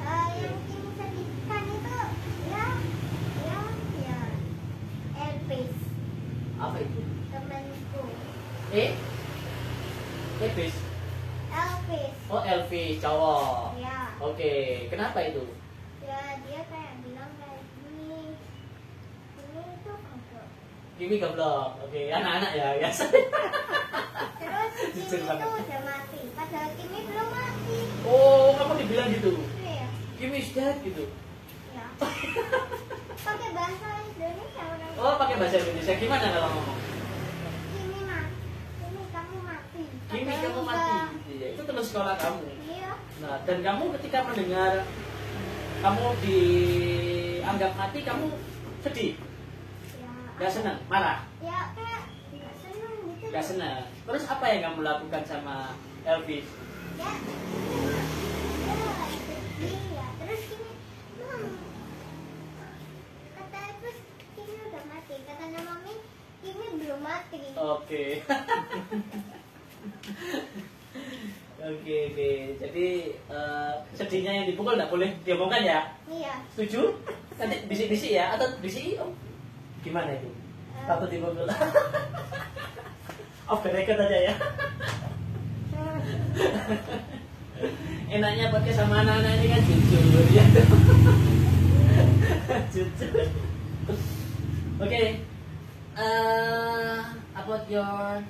Yang Kimi sedihkan itu ya Elvis, Apa itu? temanku. Elvis. Elvis. Oh, Elvis, cowok. Ya. Oke, kenapa itu? Ya dia kayak bilang kayak gini. Ini itu goblok. Kimi goblok. Oke, anak-anak ya, biasa. Terus Kimi Jujur itu banget. udah mati. Padahal Kimi belum mati. Oh, kamu dibilang gitu. Iya. Kimi is dead gitu. Ya. Pakai bahasa Indonesia orang. Oh, pakai bahasa Indonesia. Gimana kalau ngomong? Kimi mati. Kimi kamu mati. Kimi Padahal kamu enggak. mati. Iya, itu teman sekolah kamu. Iya. Nah, dan kamu ketika mendengar kamu dianggap mati, kamu sedih, Ya. gak senang, marah, Ya kayak nggak seneng gitu. gak senang. Terus apa yang kamu lakukan sama Elvis? Ya. Sedih ya. Terus Kimi. Kata terus Kimi udah mati. Katanya mami Kimi belum mati. Oke. Oke. Jadi sedihnya yang dipukul nggak boleh diomongkan ya? Iya. Setuju? Nanti bisik-bisik ya? Atau bisik? Oh. Gimana itu? Takut dipukul? Off the record aja ya. Enaknya podcast sama anak-anak ini kan jujur ya. Jujur. Oke. About your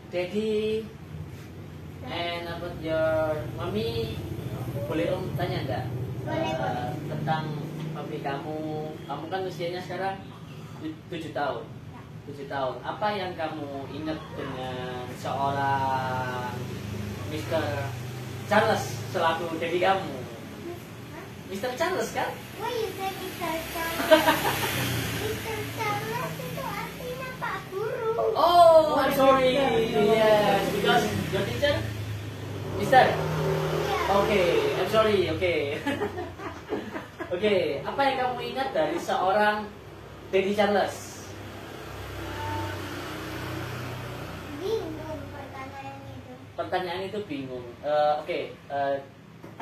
daddy and about your mommy, boleh om tanya enggak? Boleh. Tentang papi kamu. Kamu kan usianya sekarang 7 tahun. 7 tahun. Apa yang kamu ingat dengan seorang Mr. Charles selaku daddy kamu? Mr. Charles kan? Why you say Mr. Charles? Mr. Charles itu artinya Pak Guru. Oh, I'm sorry. Yes, because your teacher, Mister. Iya. Oke, I'm sorry. Oke. Oke, apa yang kamu ingat dari seorang Daddy Charles? Bingung pertanyaan itu. Pertanyaan itu bingung. Oke,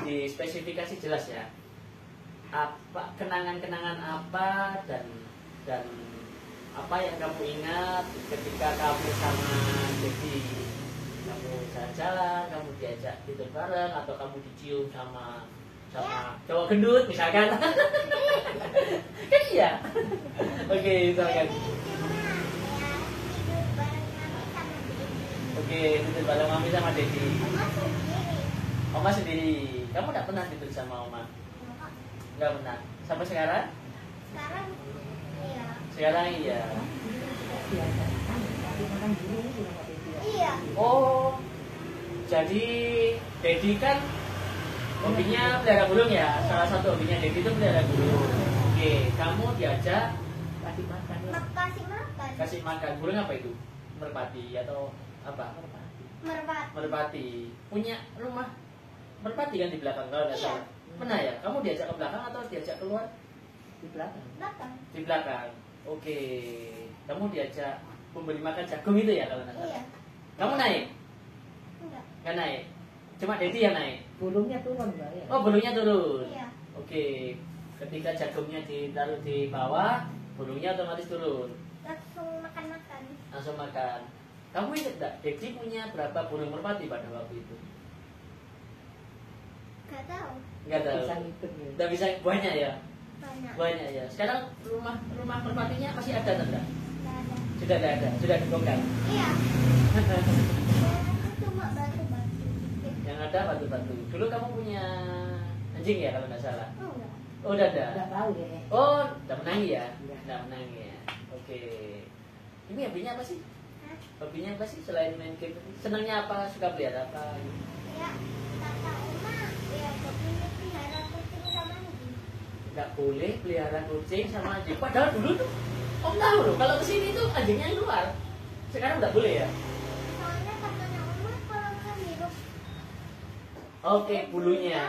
dispesifikasi jelas ya. Apa kenangan-kenangan apa dan apa yang kamu ingat ketika kamu sama Daddy? Kamu jalan-jalan, kamu diajak tidur bareng, atau kamu dicium sama cowok gendut misalkan? Kan iya. Oke, misalkan. Jadi cuma ya tidur bareng mami sama Dedi. Oke, tidur bareng mami sama Daddy. Oma sendiri. Oma sendiri. Kamu nggak pernah tidur sama Oma? Oma. Nggak pernah. Sampai sekarang? Sekarang iya. Sekarang iya. Iya. Oh, jadi Daddy kan hobinya pelihara burung ya. Salah satu hobinya Daddy itu pelihara burung. Oke, kamu diajak kasih makan ya. Kasih makan. Kasih makan. Burung apa itu? Merpati atau apa? Merpati. Merpati. Punya rumah merpati kan di belakang kalau nggak Iya. salah. Pernah ya? Kamu diajak ke belakang atau diajak keluar? Di belakang. Belakang. Di belakang. Oke. Kamu diajak memberi makan jagung itu ya kalau nggak salah? Iya. Kamu naik? Enggak. Nggak naik. Cuma Dedi yang naik. Burungnya turun Mbak ya. Oh, burungnya turun. Iya. Oke. Ketika jagungnya ditaruh di bawah, burungnya otomatis turun. Langsung makan-makan. Langsung makan. Kamu ingat nggak? Dedi punya berapa burung merpati pada waktu itu? Gak tahu. Nggak tahu. Bisa ngitung ya. Nggak bisa banyak ya. Banyak. Banyak ya. Sekarang rumah merpatinya masih ada atau enggak? Gak ada. Sudah tidak ada. Sudah dibongkar. Iya. Cuma batu-batu. Yang ada batu-batu. Dulu kamu punya anjing ya kalau nggak salah. Enggak. Oh, udah ada. Nggak tahu ya. Oh, udah menangi ya? Iya. Udah menangi ya. Oke. Ini hobinya apa sih? Hah? Hobinya apa sih selain main game? Senangnya apa? Suka pelihara apa? Ya, kata Oma, ya kepingin pelihara kucing sama anjing. Nggak boleh pelihara kucing sama anjing. Padahal dulu tuh Om tahu loh, kalau kesini tuh anjingnya yang keluar. Sekarang nggak boleh ya? Soalnya katanya Oma kalau ngehirup Oke, bulunya.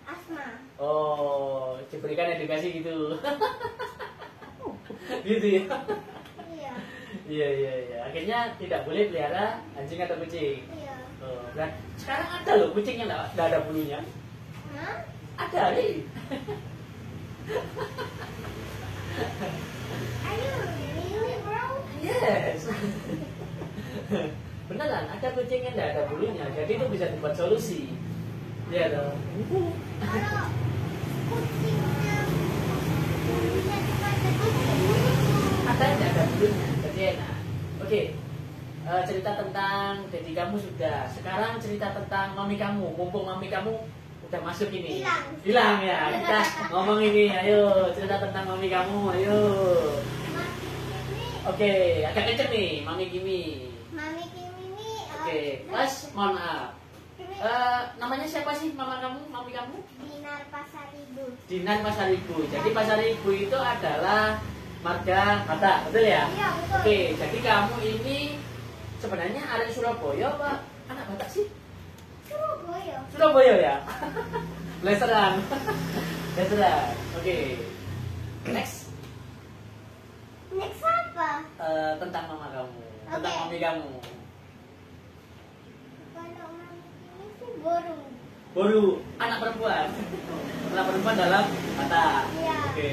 asma. Oh, diberikan edukasi gitu. Gitu ya. Iya. Iya. Akhirnya tidak boleh pelihara anjing atau kucing. Iya. Oh, nah, sekarang ada loh kucing yang nggak ada bulunya. Hah? Ada nih. Are you really bro? Yes. Beneran, ada kucing yang nggak ada bulunya. Jadi itu bisa dibuat solusi. Iya dong. Kalau kucingnya bulunya cuma ada kucing. Ada yang nggak ada bulunya, jadi enak. Oke. Cerita tentang jadi kamu sudah. Sekarang cerita tentang mami kamu. Mumpung mami kamu udah masuk ini. Hilang. Ya. Kita ngomong ini. Ayo cerita tentang mami kamu. Ayo. Mami Kimi. Oke, agak kenceng nih, mami Kimi. Mami Kimi ini. Oke, Mas, mohon maaf. Kimi. Namanya siapa sih mama kamu, mami kamu? Dinar Pasaribu. Dinar Pasaribu. Jadi Pasaribu itu adalah marga Batak, betul ya? Iya betul. Oke, jadi kamu ini sebenarnya arek Surabaya apa anak Batak sih? Surabaya. Surabaya ya? Bleseran. Bleseran. Oke. Next. Next apa? Tentang mama kamu. Tentang Oke. mami kamu. Kalau mami Kimi sih boru. Baru anak perempuan. Anak perempuan dalam Batak. Iya. Oke.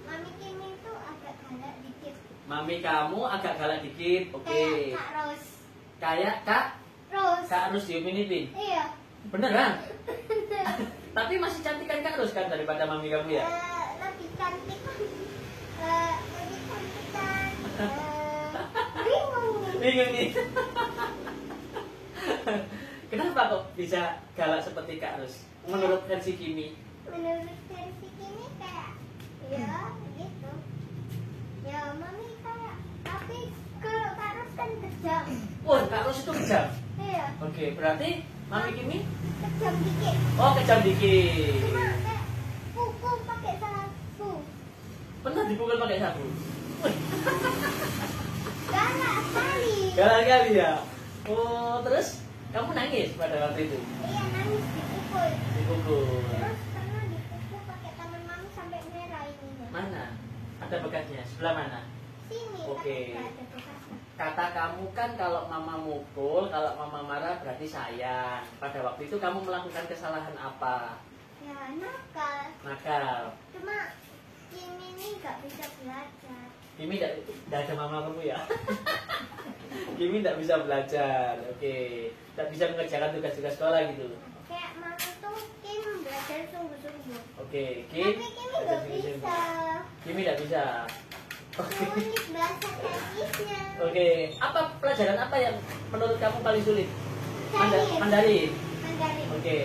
Mami Kimi itu agak galak dikit. Mami kamu agak galak dikit. Oke. Kayak Kak Rose. Kayak Kak Rose. Rus di Upinipin. Iya. Beneran? Tapi masih cantik kan Kak Rus kan daripada mami kamu ya? Lebih cantik kan. Lebih cantik kan. Bingung nih. Bingung nih. Kenapa kok bisa galak seperti Kak Rus? Menurut versi Kimi. Menurut versi Kimi kayak ya gitu. Ya mami kayak tapi kalau Kak Rose kan kejam. Wah, Kak Rus itu kejam. Iya. Oke, berarti mami Kimi? Kejam dikit. Oh, kejam dikit. Cuma kayak pukul pakai sapu. Pernah dipukul pakai sapu? Galak sekali. Galak kali ya? Oh, terus kamu nangis pada waktu itu? Iya nangis dipukul. Dipukul. Terus pernah dipukul pakai tangan mami sampai merah ininya. Mana? Ada bekasnya? Sebelah mana? Sini Oke. tapi nggak ada bekasnya. Kata kamu kan kalau mama mukul, kalau mama marah berarti sayang. Pada waktu itu kamu melakukan kesalahan apa? Ya nakal. Nakal. Cuma Kimi ini nggak bisa belajar. Kimi tidak ada mama kamu ya? Kimi tidak bisa belajar. Oke. Tidak bisa mengerjakan tugas-tugas sekolah gitu. Kayak mami tuh Kim belajar sungguh-sungguh. Oke. Kim. Tapi Kimi nggak bisa. Kimi tidak bisa. Nulis bahasa Chinese-nya. Oke. Apa pelajaran apa yang menurut kamu paling sulit? Chinese. Mandarin. Mandarin. Oke.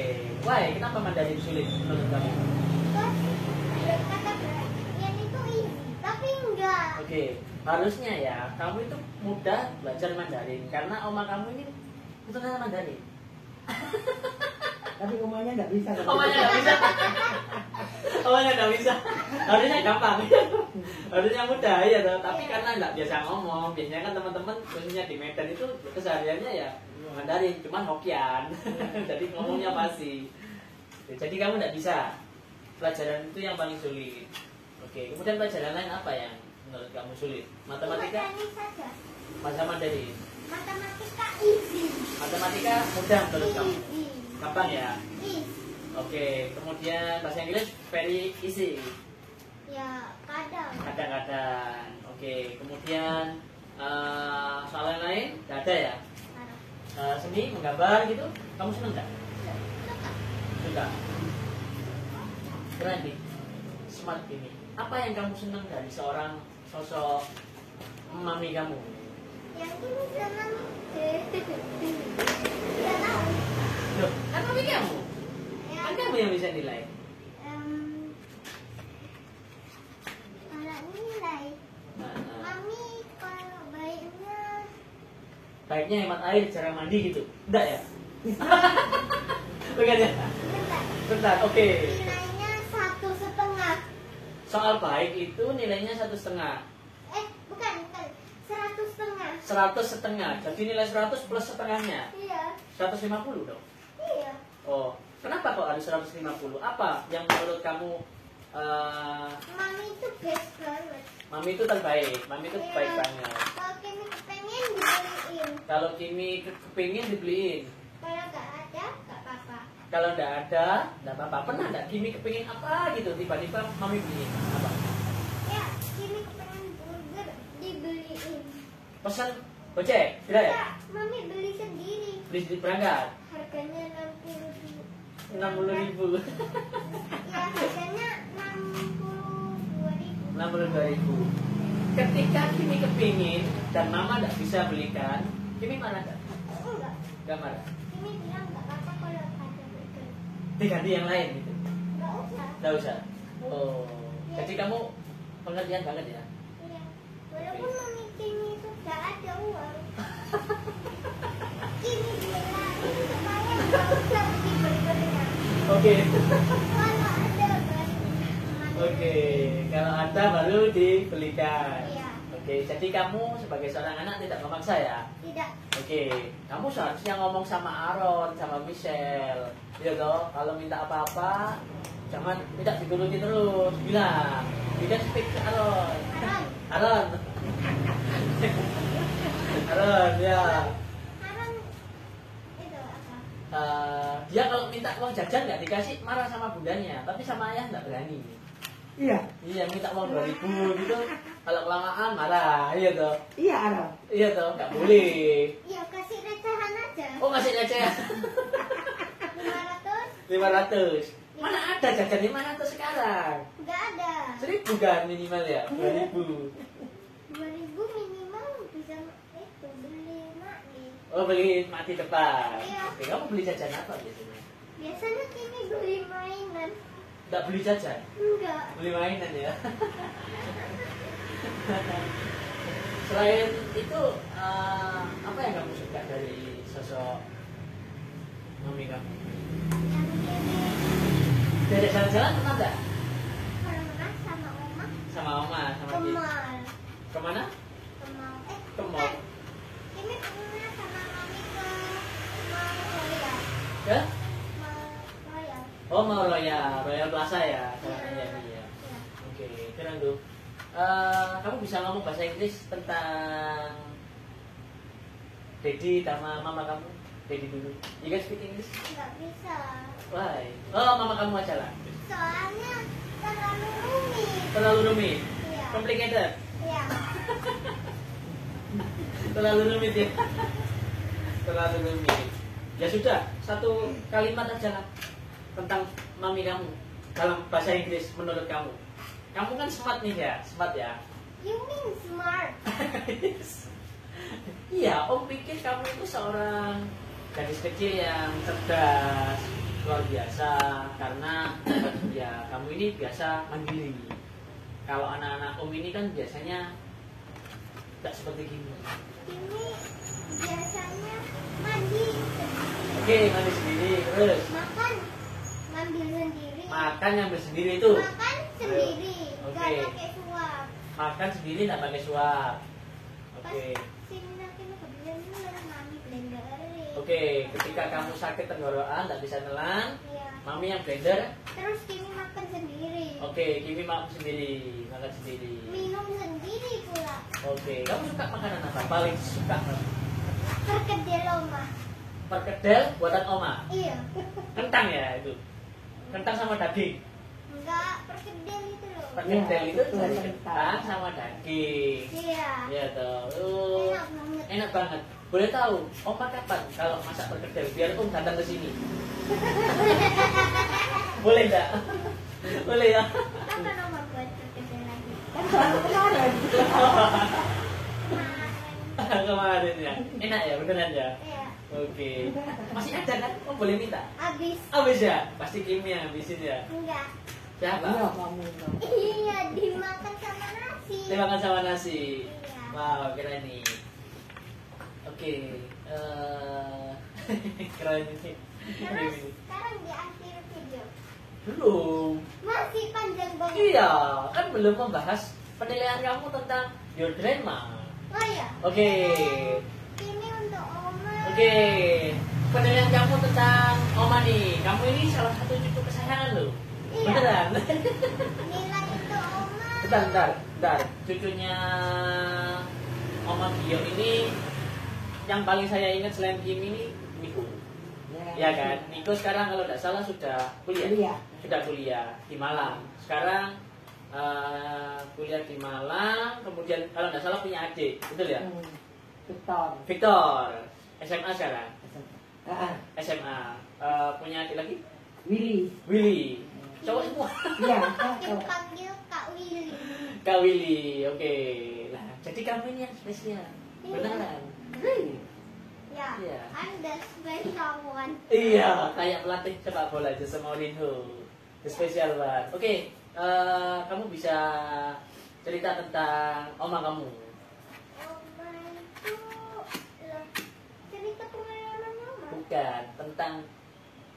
Why? Kenapa Mandarin sulit menurut kamu? Terus kata Brian itu easy, tapi enggak. Oke, harusnya ya kamu itu mudah belajar Mandarin karena oma kamu ini keturunan Mandarin. Tapi umumnya nggak bisa. Omanya nggak bisa. Omanya nggak bisa. Harusnya gampang. Harusnya mudah ya toh. Tapi karena nggak biasa ngomong, biasanya kan teman-teman khususnya di Medan itu kesehariannya ya Mandarin, cuman Hokkien. Jadi ngomongnya pasti. Jadi kamu nggak bisa. Pelajaran itu yang paling sulit. Oke, kemudian pelajaran lain apa yang menurut kamu sulit? Matematika? saja. Bahasa Mandarin. Matematika easy. Matematika mudah menurut kamu? Easy. Gampang ya? Easy. Oke, kemudian bahasa Inggris very easy. Ya, kadang. Kadang-kadang. Oke, kemudian soal yang lain nggak ada ya? Seni, menggambar gitu, kamu seneng nggak? Suka. Keren nih, smart ini. Apa yang kamu seneng dari seorang sosok mami kamu? Yang ini senang. Tidak tahu. Loh, kan mami kamu? Ya, Kan kamu yang bisa nilai. kalau nilai, Nah, mami kalau baiknya baiknya hemat air, jarang mandi gitu. Enggak ya? Bukan ya? bentar, Bentar, oke. nilainya 1,5. Soal baik itu nilainya 1,5. Bukan 100,5. 100,5. Jadi nilai 100 plus setengahnya. Iya, 150 dong. iya. Oh, kenapa kok harus 150? Apa yang menurut kamu Mami itu best banget. mami itu terbaik? Mami itu Iya. baik banget. Kalau Kimi pengen dibeliin, Kalau Kimi kepingin dibeliin, kalau nggak ada nggak apa-apa. kalau nggak ada, nggak apa-apa. Pernah nggak Kimi kepingin apa gitu, tiba-tiba mami beliin apa? Ya, Kimi pengen burger dibeliin. Pesan gojek, tidak ya? Enggak, Mami beli sendiri. Beli di berangkat, Harganya 60.000. 60.000. Ya, harganya 62.000. 62.000. Ketika Kimi kepingin dan mama nggak bisa belikan, Kimi marah nggak? Enggak. Nggak marah. Kimi bilang nggak apa-apa kalau ada burger. Diganti yang lain gitu. Nggak usah. Nggak usah. Oh, jadi kamu pengertian banget ya? Iya. Walaupun Mami Kimi itu nggak ada uang. Kimi bilang supaya nggak usah beli burgernya. Oke. Kalau ada baru Mami Oke, beli. kalau ada baru dibelikan. Iya. Oke, jadi kamu sebagai seorang anak tidak memaksa ya? Tidak. Oke, kamu seharusnya ngomong sama Aaron, sama Michelle. Iya toh, kalau minta apa-apa, jangan tidak dituruti terus. Bilang, you can speak to Aaron. Aaron. Aaron. Aaron, ya. Aaron itu apa? Dia kalau minta uang jajan nggak dikasih, marah sama bundanya. Tapi sama ayah nggak berani. Iya, Iya, minta uang 2.000 gitu. Kalau kelamaan marah, iya toh. iya Ara. Iya toh, nggak boleh. Ya kasih recehan aja. Oh, ngasih receh 500. 500. Mana ada jajan 500 sekarang? Nggak ada. 1.000 kan minimal ya, 2.000. 2.000 minimal bisa itu beli mati. Oh, beli mati depan. Iya. Oke, kamu beli jajan apa biasanya? Biasanya Kimi beli mainan. Nggak beli jajan, Enggak. beli mainan ya. Selain itu, apa yang kamu suka dari sosok mami kamu? Yang Kimi Diajak jalan-jalan pernah nggak? pernah sama Oma Sama oma, sama ke Ki. mall. Kemana? Ke mall. Ke mall. Kimi pernah sama Mami ke Mall Royal. Ke? Mall Royal. Oh, mau Royal Plaza ya, jalan Iya. ya. Iya. Oke, keren tuh. Kamu bisa ngomong bahasa Inggris tentang Daddy sama mama kamu? Daddy dulu. You guys speak English? Nggak bisa. Why? Oh, mama kamu aja lah. Soalnya terlalu rumit. Terlalu rumit. Iya. Complicated. Iya. Terlalu rumit ya. Terlalu rumit. Ya sudah, satu kalimat aja lah tentang mami kamu dalam bahasa Inggris menurut kamu. Kamu kan smart nih ya, smart ya. You mean smart? Iya, Om pikir kamu itu seorang gadis kecil yang cerdas, luar biasa. Karena ya kamu ini biasa mandiri. Kalau anak-anak Om ini kan biasanya tidak seperti gini. Ini biasanya mandi sendiri. Oke, mandi sendiri, terus Makan ngambil sendiri. makan ngambil sendiri itu. Makan sendiri, Oke. nggak pakai suap. Makan sendiri nggak pakai suap. Pas Oke. sini nanti mau blender, mami blenderin. Oke, ketika kamu sakit tenggorokan nggak bisa nelan, Iya. mami yang blender. Terus Kimi makan sendiri. Oke, Kimi makan sendiri. Minum sendiri pula. Oke, kamu suka makanan apa? Paling suka Perkedel oma. perkedel buatan oma. Iya. Kentang ya itu. Kentang sama daging. Enggak, perkedel itu loh. Perkedel Iya, itu betul, dari kentang. kentang sama daging. Iya. Iya toh. Oh, Enak banget. enak banget. Boleh tahu, oma kapan kalau masak perkedel? Biar om datang ke sini. Boleh enggak? Boleh ya. Kapan oma buat perkedel lagi? Kan baru kemarin. Kemarin. Kemarin ya. Enak ya, beneran ya. Iya. Oke. Masih ada kan? Om boleh minta? Abis. Habis ya? Pasti Kimi yang habisin ya. Enggak. Siapa? Iya, kamu. Iya, dimakan sama nasi. Dimakan sama nasi. Iya. Wow, keren nih. Oke. Keren ini. Terus sekarang di akhir video. Belum. Masih panjang banget. Iya, kan belum membahas penilaian kamu tentang your grandma. Oh iya. Oke. Ini untuk oma. Oke. Penilaian kamu tentang Oma nih. Kamu ini salah satu cucu kesayangan loh. Iya. Beneran. Nilai untuk oma. Bentar. Cucunya Oma Gio ini yang paling saya ingat selain Kim ini Miko. Ya kan? Miko sekarang kalau tidak salah sudah kuliah. Iya. Sudah kuliah di Malang. Sekarang kuliah di Malang, kemudian kalau tidak salah punya adik, betul ya? Betul. Victor, SMA sekarang. Ah, SMA. Punya adik lagi? Willy. Willy. Cowok semua. Iya, Dipanggil Kak Willy. Kak Willy, oke. Nah, jadi kamu ini yang spesial. Iya. Beneran. Ya, Iya. Anda special one. Iya, kayak pelatih sepak bola Jose Mourinho. Spesial banget. Oke, kamu bisa cerita tentang oma kamu. Oma itu lah, cerita pengalaman mama. Bukan, tentang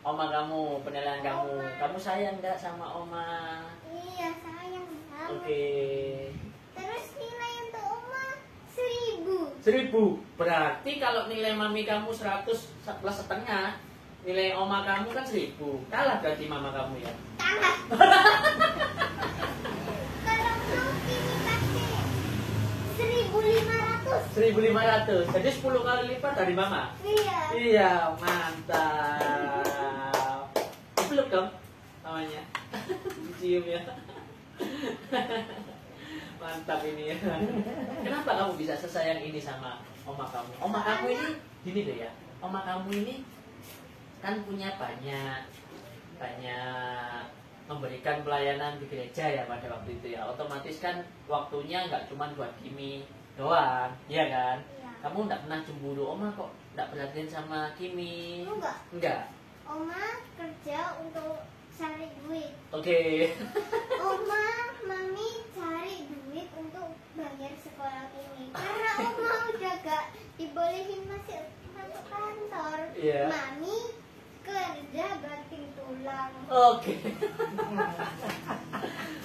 oma kamu, penilaian kamu. Kamu sayang nggak sama oma? Iya, sayang banget. Oke. Terus nilai untuk oma 1000. 1000. Berarti kalau nilai mami kamu 100 plus setengah, nilai oma kamu kan 1000. Kalah berarti mama kamu ya. Kalah. Kalau mau ini kasih 1500. 1500. Jadi 10 kali lipat dari mama. Iya. Iya, mantap. Peluk dong namanya. Dicium ya. Mantap ini ya. Kenapa kamu bisa sesayang ini sama oma kamu? Oma kamu ini gini deh ya. Oma kamu ini kan punya banyak memberikan pelayanan di gereja ya pada waktu itu ya. Otomatis kan waktunya nggak cuma buat Kimi doang, iya kan? Iya. Kamu nggak pernah cemburu, oma kok nggak perhatian sama Kimi? Enggak. Enggak. Oma kerja untuk cari duit. Oke. Oma, mami cari duit untuk bayar sekolah ini. Karena oma udah gak dibolehin masuk kantor. Iya. Mami kerja banting tulang. Oke.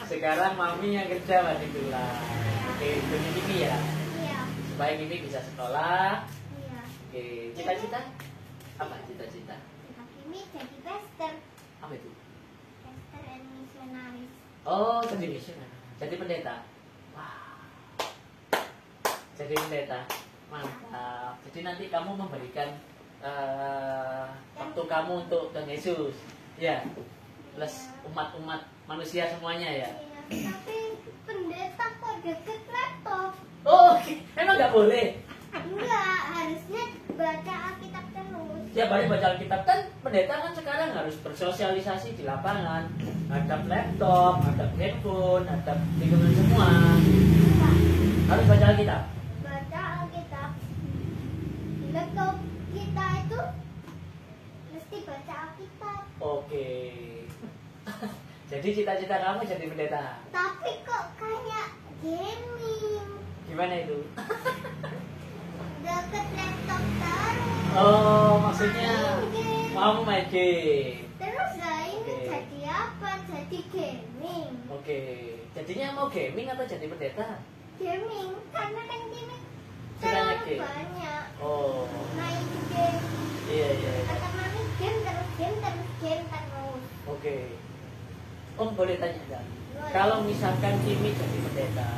Sekarang mami yang kerja banting tulang. Oke, demi Kimi ya. Iya. Supaya Kimi bisa sekolah. Iya. Oke, cita-cita? Apa cita-cita? Cita Kimi jadi pastor. Apa itu? Pastor and missionaries. Oh, jadi misioner. Jadi pendeta. Wah. Jadi pendeta. Mantap. Jadi nanti kamu memberikan waktu kamu untuk Tuhan Yesus. Ya. Plus umat-umat manusia semuanya ya. Iya. Tapi pendeta kok deket laptop? Oh, emang nggak boleh? Enggak, harusnya baca Alkitab terus. Ya balik baca Alkitab kan pendeta kan sekarang harus bersosialisasi di lapangan. Ada laptop, ada handphone, ada lingkungan semua. Enggak. Harus baca Alkitab. Baca Alkitab. Laptop kita itu mesti baca Alkitab. Oke. Jadi cita-cita kamu jadi pendeta. Tapi kok kayak gaming. Gimana itu? Deket laptop terus. Oh, maksudnya Main game. kamu main game. Terus lah ini Oke. jadi apa? Jadi gaming. Oke. Jadinya mau gaming atau jadi pendeta? Gaming, karena kan Kimi Sukanya terlalu game? banyak Oh, main game. iya iya. Iya. Kata mami game terus. Oke. Om boleh tanya nggak? Boleh. Kalau misalkan Kimi jadi pendeta,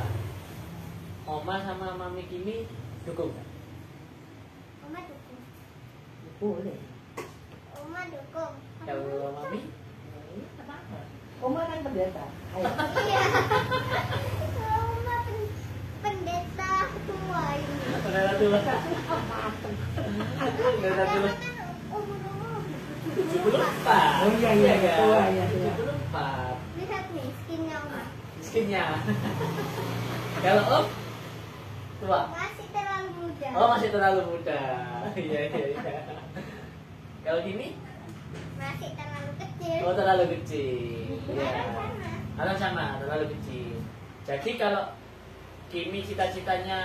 Oma sama Mami Kimi dukung nggak? Oma dukung. Boleh. Oma dukung. Kalau Mami? Kenapa? Oma kan pendeta. Ayo. Iya. Oma pendeta tua ini. Pendeta tua. Pendeta tua. Umur 74. Oh iya iya kan? tua ya tua. 74. Lihat nih skinnya Oma. Miskinnya. Kalau Om tua. Masih terlalu muda. Oh masih terlalu muda. Iya iya iya. Kalau Kimi? Masih terlalu kecil. Oh terlalu kecil. Iya. Orang sama. Sama terlalu kecil. Jadi kalau Kimi cita-citanya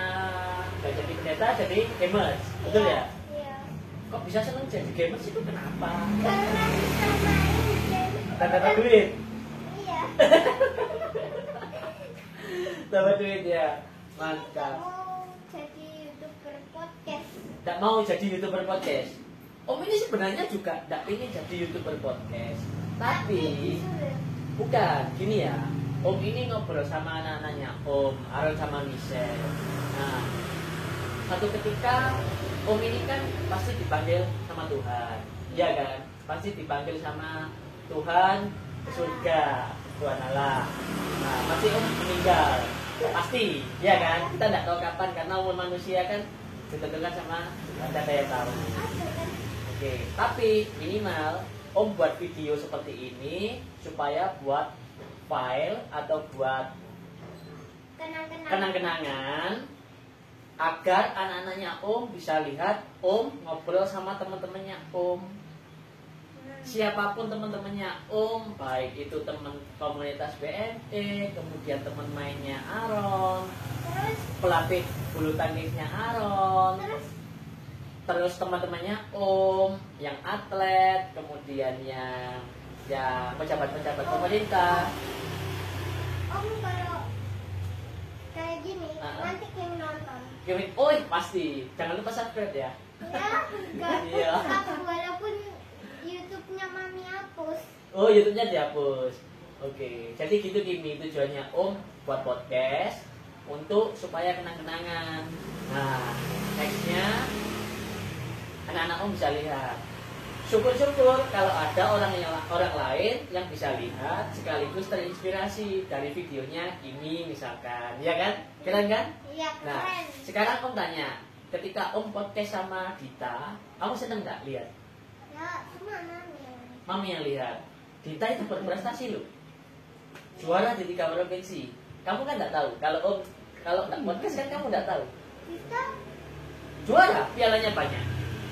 nggak jadi pendeta, jadi gamers, betul ya? Iya. Kok bisa seneng jadi gamers itu kenapa? Karena bisa main game. Dapat duit, Iya. dapat duit ya, Nggak mantap. mau jadi YouTuber podcast. Nggak mau jadi youtuber podcast. Om ini sebenarnya juga nggak ingin jadi youtuber podcast, tapi disuruh. bukan gini ya. Om ini ngobrol sama anak-anaknya Om, Aaron sama Michelle. Nah, satu ketika Om ini kan pasti dipanggil sama Tuhan, ya kan? Pasti dipanggil sama Tuhan ke surga, Tuhan Allah. Nah, pasti Om meninggal, pasti, ya kan? Kita tidak tahu kapan karena umur manusia kan ditentukan sama ada yang tahu. Ada kan? Oke, tapi minimal Om buat video seperti ini supaya buat file atau buat kenang-kenangan agar anak-anaknya Om bisa lihat Om ngobrol sama teman-temannya Om. Siapapun teman-temannya Om, baik itu teman komunitas BNE, kemudian teman mainnya Aaron, Terus pelatih bulu tangkisnya Aaron, terus teman-temannya Om yang atlet, kemudian yang pejabat-pejabat pemerintah. Om kalau kayak gini nanti yang nonton. Gimik, oh pasti, jangan lupa subscribe ya. Ya, enggak. Iya. Walaupun YouTube-nya mami hapus. Oh YouTube-nya dihapus. Oke, jadi gitu Kimi tujuannya Om buat podcast untuk supaya kenang-kenangan. Nah, nextnya anak-anak Om bisa lihat. Syukur-syukur kalau ada orang lain yang bisa lihat sekaligus terinspirasi dari videonya Kimi misalkan, ya kan? Keren kan? Iya, Nah, keren. sekarang Om tanya, ketika Om podcast sama Dita, kamu seneng nggak lihat? Ya, cuma mami. Mami yang lihat. Dita itu berprestasi loh, juara di 3 provinsi. Kamu kan nggak tahu. Kalau nggak podcast kan kamu nggak tahu. Kita Juara, pialanya banyak.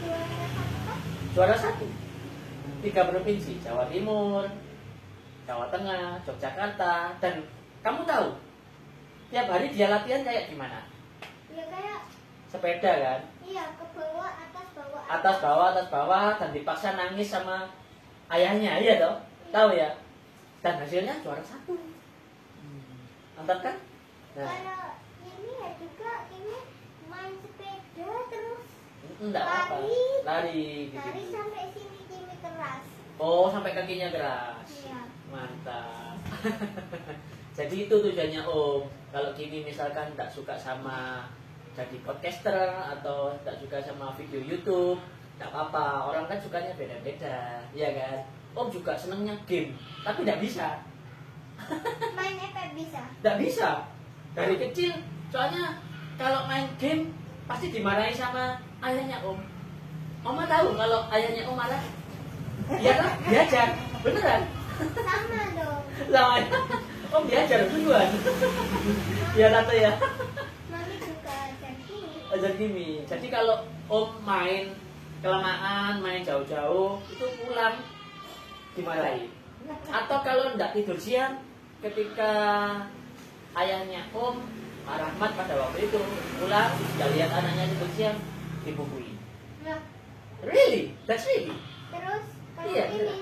juara apa? Juara 1 3 provinsi, Jawa Timur, Jawa Tengah, Yogyakarta. Dan kamu tahu tiap hari dia latihan kayak gimana? Ya kayak Sepeda kan, iya ke bawah atas bawah. atas bawah, dan dipaksa nangis sama ayahnya, iya toh? Tahu ya? Dan hasilnya juara 1. Mantap kan? Nah, Kalau ini ya juga ini main sepeda terus enggak apa, lari gitu. lari sampai sini Kimi keras. Oh, sampai kakinya keras. Iya. Mantap. Jadi itu tujuannya Om. Kalau Kimi misalkan tidak suka sama jadi podcaster atau tidak suka sama video YouTube, tidak apa-apa. Orang kan sukanya beda-beda, ya kan? Om juga senengnya game, tapi tidak bisa. Main apa bisa? Tidak bisa. Dari kecil, soalnya kalau main game pasti dimarahi sama ayahnya Om. Oma tahu kalau ayahnya Om marah, dia kan diajar, beneran. Sama dong. Sama Om diajar duluan. Ya tante ya. Mami juga jadi. Ajar Kimi. Jadi kalau Om main kelamaan, main jauh-jauh, itu pulang dimarahi. Atau kalau tidak tidur siang, ketika ayahnya Om, Pak Rahmat pada waktu itu pulang, sudah lihat anaknya tidur siang, dibukui. Nah, Really? That's really? terus kalau Iya, ini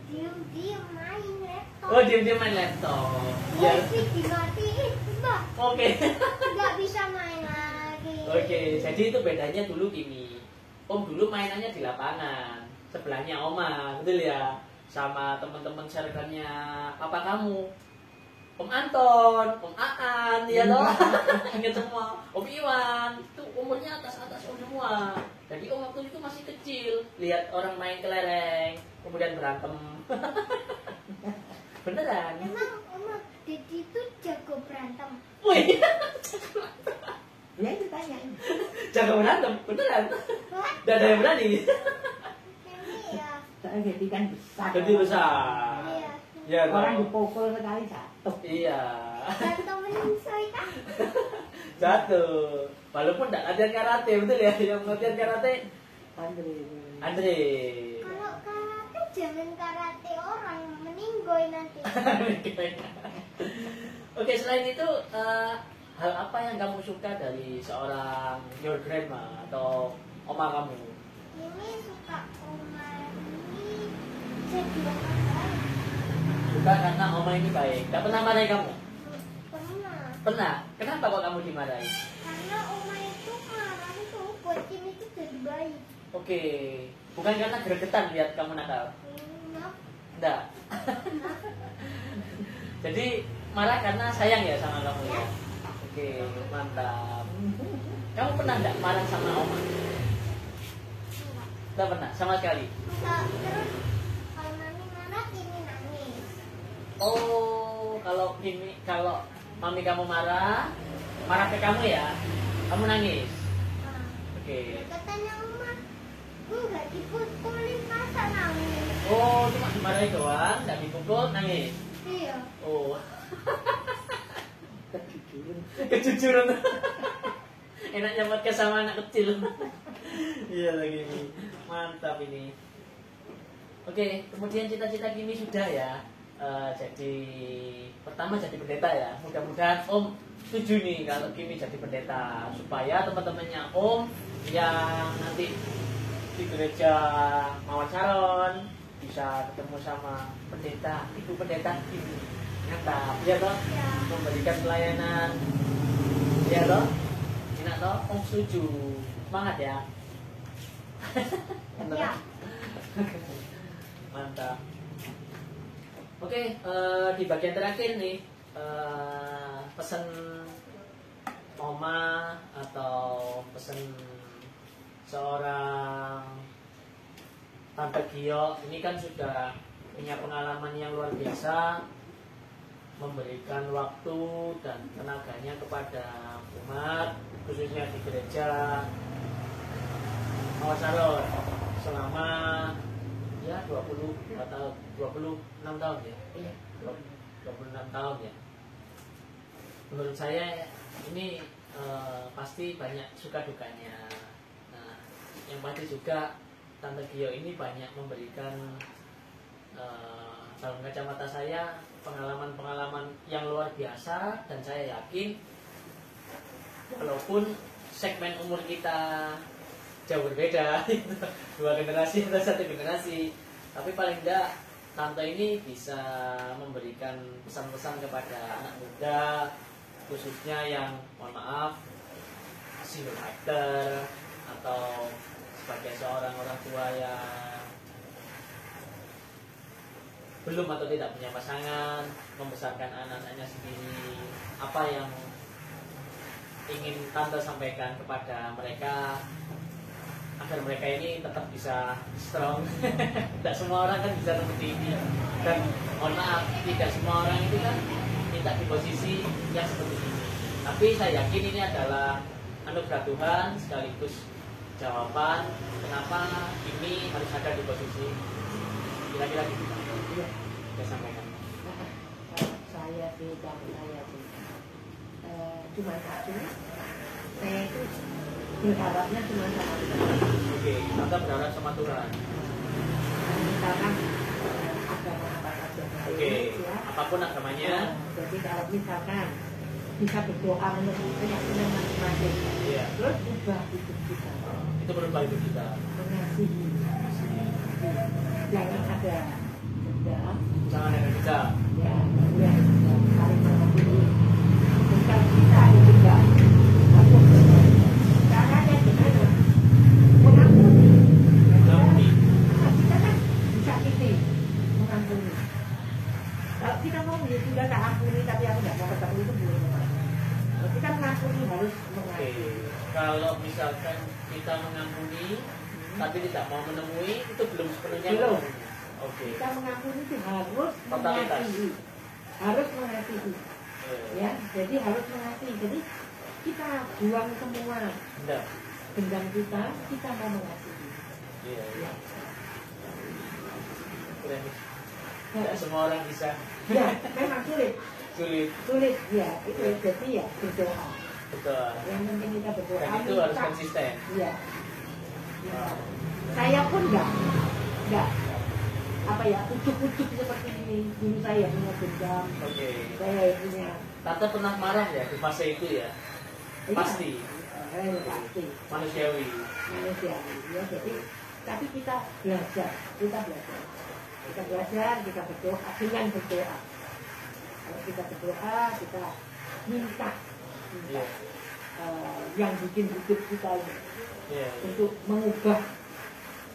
diem-diem main laptop. Oh, diam-diam main laptop. Iya. Wifi dimatiin, Mbak. Oke. Nggak bisa main lagi. Oke, jadi itu bedanya dulu gini. Om dulu mainannya di lapangan, sebelahnya Oma, betul ya? Sama teman-teman circle-nya papa kamu. Om Anton, Om Aan, ya toh? Ingat semua. Om Iwan, itu umurnya atas-atas Om semua. Jadi Om waktu itu masih kecil, lihat orang main kelereng, kemudian berantem. Beneran? Emang Dedi itu jago berantem. Wih, Ya itu tanya. jago berantem, beneran? Wah, Gak ada yang berani. ini ya. Soalnya jadi kan besar. Jadi besar. Iya. Ya, Orang toh? dipukul sekali jatuh. Iya. Atau menyusui kan? Jatuh. Walaupun tidak latihan karate, betul ya? Yang latihan karate Andre. Andre. Kalau karate jangan karate orang meninggoy nanti. Oke, selain itu hal apa yang kamu suka dari seorang your grandma atau oma kamu? Ini suka oma ini jadi orang baik. Suka karena oma ini baik. Tidak pernah marahi kamu? Pernah. Pernah. Kenapa kok kamu dimarahi? Karena oma itu marah itu buat Kim itu jadi baik. Oke. Bukan karena gregetan lihat kamu nakal. Maaf, Enggak. Jadi marah karena sayang ya sama kamu ya? Oke, mantap. Kamu pernah enggak marah sama oma? enggak. Enggak pernah, sama sekali. Terus kalau mami marah ini nangis. Oh, kalau mami kamu marah ke kamu ya, kamu nangis. Nah, Oke. katanya oma enggak dipukulin masa nangis. Oh, cuma dimarahi doang, nggak dipukul, nangis. Iya. Oh, Kejujuran. kejujuran. Enaknya podcast sama anak kecil. Iya lagi ini, mantap ini. Oke, kemudian cita-cita Kimi sudah ya. Jadi pertama jadi pendeta ya. Mudah-mudahan Om setuju nih kalau Kimi jadi pendeta supaya teman-temannya Om yang nanti di gereja Mawar Saron bisa ketemu sama pendeta, ibu pendeta Kimi. Mantap, ya toh? Ya. Memberikan pelayanan, ya toh? Enak toh? Om setuju. Semangat ya. Ya. Mantap. Oke, di bagian terakhir nih pesan Oma atau pesan seorang Tante Gio ini kan sudah punya pengalaman yang luar biasa, memberikan waktu dan tenaganya kepada umat khususnya di gereja Mawar Saron selama ya 26 tahun ya. Iya. 26 tahun ya. Menurut saya ini pasti banyak suka dukanya. Nah, yang pasti juga Tante Gio ini banyak memberikan dalam kacamata saya pengalaman-pengalaman yang luar biasa, dan saya yakin walaupun segmen umur kita jauh berbeda, dua generasi atau satu generasi, tapi paling tidak Tante ini bisa memberikan pesan-pesan kepada anak muda, khususnya yang mohon maaf single actor atau sebagai seorang orang tua yang belum atau tidak punya pasangan, membesarkan anak-anaknya sendiri. Apa yang ingin Tante sampaikan kepada mereka agar mereka ini tetap bisa strong. Tidak semua orang kan bisa seperti ini, dan mohon maaf, tidak semua orang itu kan tidak di posisi yang seperti ini. Tapi saya yakin ini adalah anugerah Tuhan sekaligus jawaban kenapa ini harus ada di posisi kira-kira gitu. Iya. Saya sampaikan. Saya sih, kalau saya sih cuma satu. Saya itu berharapnya cuma sama Tuhan. Oke, Tante berharap sama Tuhan. Misalkan agama apa saja. Oke, Ya. apapun agamanya. Jadi kalau misalkan bisa berdoa menurut keyakinan masing-masing, Iya. terus ubah hidup kita, Itu berubah hidup kita. mengasihi, jangan ada dendam. Jangan ada dendam. Ya, boleh ada dendam. Saling mengampuni. Bukan kita yang dendam. Aku caranya gimana? Mengampuni. Mengampuni. Nah, kita kan disakiti, mengampuni. Kalau kita mau ya sudah tak ampuni, tapi aku nggak mau ketemu itu belum. Kalau kita mengampuni harus Oke. mengampuni. Kalau misalkan kita mengampuni tapi tidak mau menemui, itu belum sepenuhnya Belum. mengampuni. Oke. Kita mengampuni itu harus Totalitas. mengasihi, harus mengasihi, Iya. ya. Jadi harus mengasihi. Jadi kita buang semua Dendam. dendam kita mau mengasihi. Iya. Ya, Keren. Tidak semua orang bisa. ya memang sulit, Sulit. ya. Itu jadi ya berdoa. Betul. Yang penting kita berdoa. Dan itu harus minta. konsisten. Iya. Ya. Saya pun enggak apa ya ujuk-ujuk seperti ini. Dulu saya punya dendam, Oke. saya punya Tante pernah marah ya di fase itu ya? iya. Pasti. Pasti. Manusiawi. Manusia ya. Jadi tapi kita belajar, kita berdoa dengan berdoa. Kalau kita berdoa, kita minta Iya. yang bikin hidup kita ini Iya. untuk mengubah.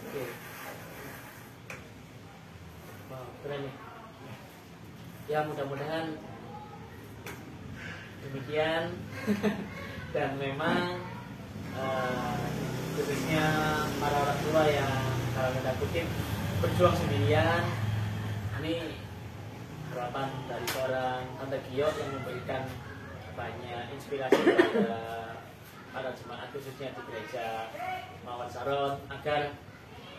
Oke. Wow, keren nih. Ya mudah-mudahan demikian. Dan memang khususnya para orang tua yang kalau tanda kutip berjuang sendirian, ini harapan dari seorang Tante Gio yang memberikan banyak inspirasi kepada para jemaat khususnya di gereja Mawar Saron agar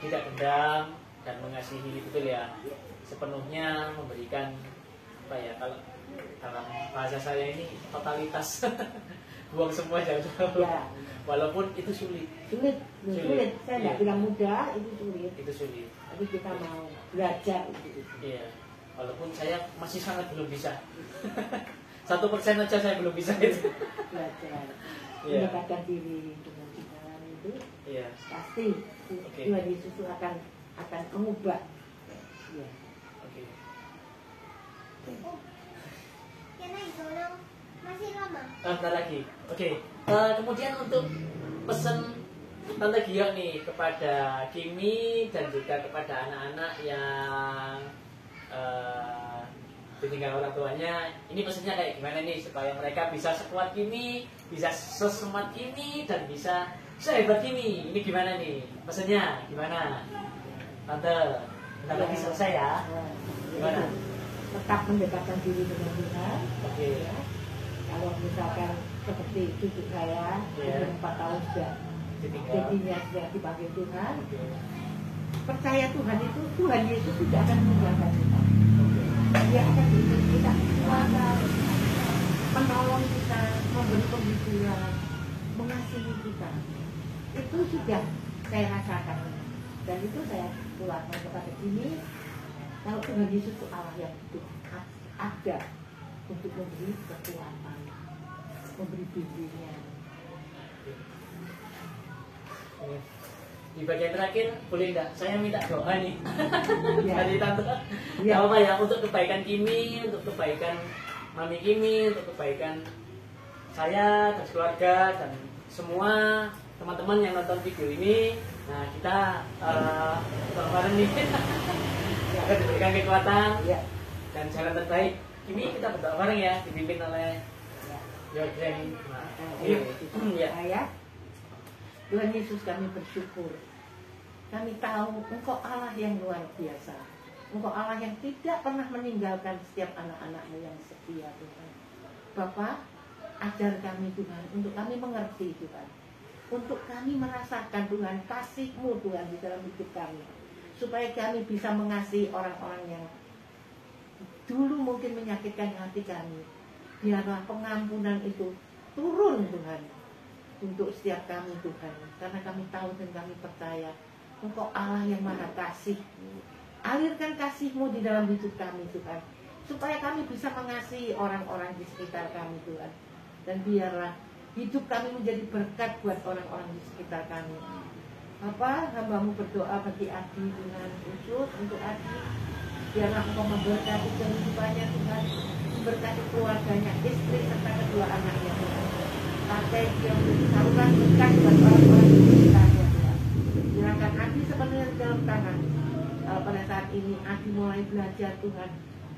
tidak dendam dan mengasihi, betul ya, sepenuhnya memberikan apa ya, kalau dalam bahasa saya ini totalitas. Buang semua jauh-jauh. Ya, Walaupun itu sulit. sulit. Saya nggak Iya. bilang mudah, itu sulit. Itu sulit. Tapi kita mau belajar itu. Iya. Walaupun saya masih sangat belum bisa. 1% aja saya belum bisa itu. Belajar, Iya. mendekatkan diri dengan Tuhan itu Iya. pasti Oke. Tuhan Yesus itu akan mengubah. Ya. Oke. Oh, can I go now? Masih lama. Bentar lagi. Oke. Kemudian untuk pesan Tante Gio nih kepada Kimi dan juga kepada anak-anak yang ditinggal orang tuanya, ini pesannya kayak gimana nih supaya mereka bisa sekuat Kimi, bisa sesemat Kimi, dan bisa sehebat Kimi. Ini gimana nih pesannya? Gimana, Tante? Bentar lagi selesai ya. Nah, Gimana? itu. Tetap mendekatkan diri dengan Tuhan. Oke. Ya. Kalau misalkan seperti cucu saya, Iya. umur 4 tahun sudah Ditinggal. jadinya sudah dipanggil Tuhan. Oke. Percaya Tuhan itu, Tuhan Yesus tidak akan meninggalkan kita. Oke. Dia akan berikan kita kuasa, menolong kita, memberi penghiburan, mengasihi kita. Itu sudah saya rasakan. Dan itu saya keluarkan kepada sini. Kalau Tuhan Yesus itu Allah yang hidup, ada untuk memberi kekuatan, memberi bimbingan. Di bagian terakhir boleh enggak saya minta doa nih Ya. dari Tante? Ya. Apa ya, untuk kebaikan Kimi, untuk kebaikan Mami Kimi, untuk kebaikan saya dan keluarga dan semua teman-teman yang nonton video ini. Nah, kita bareng nih agar diberikan kekuatan Ya. dan jalan terbaik. Kimi, kita berdoa bareng ya, dipimpin oleh Ya. Yorgen. Nah, Ayo, ya. saya Tuhan Yesus, kami bersyukur. Kami tahu Engkau Allah yang luar biasa. Engkau Allah yang tidak pernah meninggalkan setiap anak-anak-Mu yang setia, Tuhan. Bapa, ajar kami Tuhan, untuk kami mengerti Tuhan. Untuk kami merasakan Tuhan, kasih-Mu Tuhan di dalam hidup kami. Supaya kami bisa mengasihi orang-orang yang dulu mungkin menyakitkan hati kami. Biarlah pengampunan itu turun Tuhan untuk setiap kami Tuhan, karena kami tahu dan kami percaya Engkau Allah yang maha kasih. Alirkan kasih-Mu di dalam hidup kami Tuhan, supaya kami bisa mengasihi orang-orang di sekitar kami Tuhan. Dan biarlah hidup kami menjadi berkat buat orang-orang di sekitar kami. Hamba-Mu berdoa bagi Adi Tuhan, khusus untuk Adi. Biarlah Engkau memberkati kehidupannya Tuhan, memberkati keluarganya, istri serta kedua anaknya Tuhan. Pakai dia menjadi saluran berkat buat orang-orang di sekitarnya Tuhan. Silakan Adi sepenuhnya di dalam tangan. Pada saat ini Adi mulai belajar Tuhan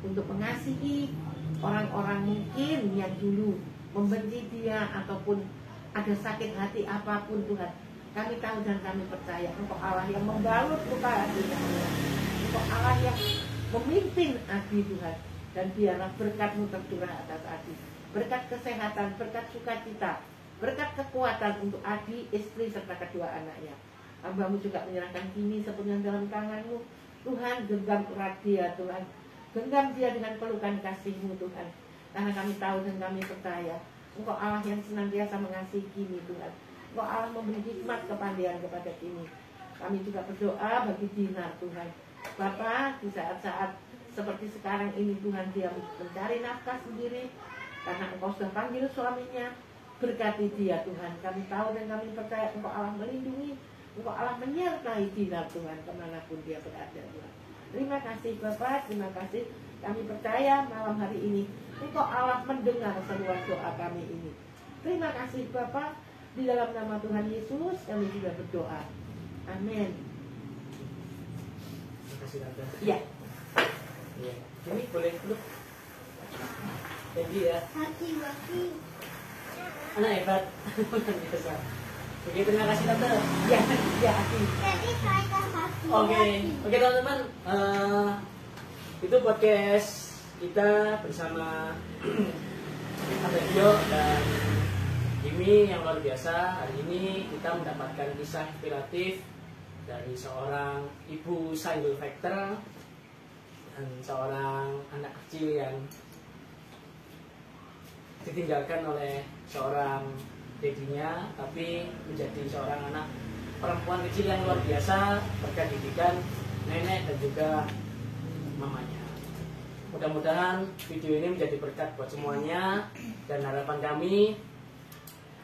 untuk mengasihi orang-orang mungkin yang dulu membenci dia ataupun ada sakit hati apapun Tuhan. Kami tahu dan kami percaya Engkau Allah yang membalut luka hatinya Tuhan. Engkau Allah yang memimpin Adi Tuhan. Dan biarlah berkat-Mu tercurah atas Adi. Berkat kesehatan, berkat sukacita, berkat kekuatan untuk Adi, istri serta kedua anaknya. Hamba-Mu juga menyerahkan Kimi sepenuhnya dalam tangan-Mu. Tuhan, genggam erat dia Tuhan. Genggam dia dengan pelukan kasih-Mu Tuhan. Karena kami tahu dan kami percaya Engkau Allah yang senantiasa mengasihi Kimi Tuhan. Engkau Allah memberi hikmat kepandaian kepada Kimi. Kami juga berdoa bagi Dina Tuhan. Bapa, di saat-saat seperti sekarang ini Tuhan, dia mencari nafkah sendiri karena Engkau sudah panggil suaminya. Berkati dia Tuhan. Kami tahu dan kami percaya Engkau Allah melindungi, Engkau Allah menyertai Dina Tuhan kemanapun dia berada Tuhan. Terima kasih Bapak, terima kasih. Kami percaya malam hari ini Engkau Allah mendengar seruan doa kami ini. Terima kasih Bapak. Di dalam nama Tuhan Yesus kami juga berdoa. Amin. Terima kasih Tante. Ya. Ya. Ini boleh duduk. Jadi ya, Hati-hati. anak hebat. Biasa. Oke, terima kasih Tante. Ya, ya, Adi. Jadi saya hati-hati. Oke teman-teman, itu podcast kita bersama Tante Gio dan Kimi yang luar biasa. Hari ini kita mendapatkan kisah inspiratif dari seorang ibu single factor dan seorang anak kecil yang ditinggalkan oleh seorang dedinya, tapi menjadi seorang anak perempuan kecil yang luar biasa berkat didikan nenek dan juga mamanya. Mudah-mudahan video ini menjadi berkat buat semuanya, dan harapan kami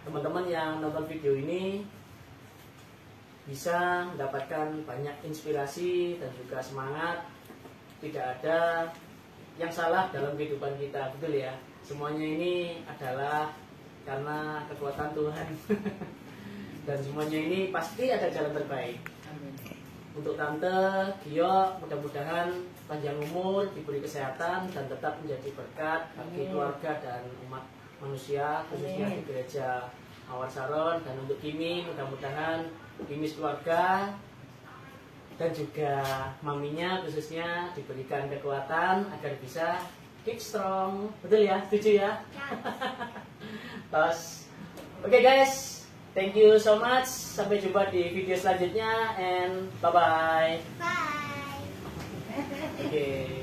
teman-teman yang nonton video ini bisa mendapatkan banyak inspirasi dan juga semangat. Tidak ada yang salah dalam kehidupan kita, betul ya? Semuanya ini adalah karena kekuatan Tuhan. Dan semuanya ini pasti ada jalan terbaik. Untuk Tante Gio, mudah-mudahan panjang umur, diberi kesehatan, dan tetap menjadi berkat bagi keluarga dan umat manusia, khususnya di gereja Mawar Saron. Dan untuk Kimi, mudah-mudahan Kimi keluarga dan juga maminya khususnya diberikan kekuatan agar bisa keep strong. Betul ya? Setuju ya? Terus, oke guys, thank you so much. Sampai jumpa di video selanjutnya, and bye-bye. Bye. Oke.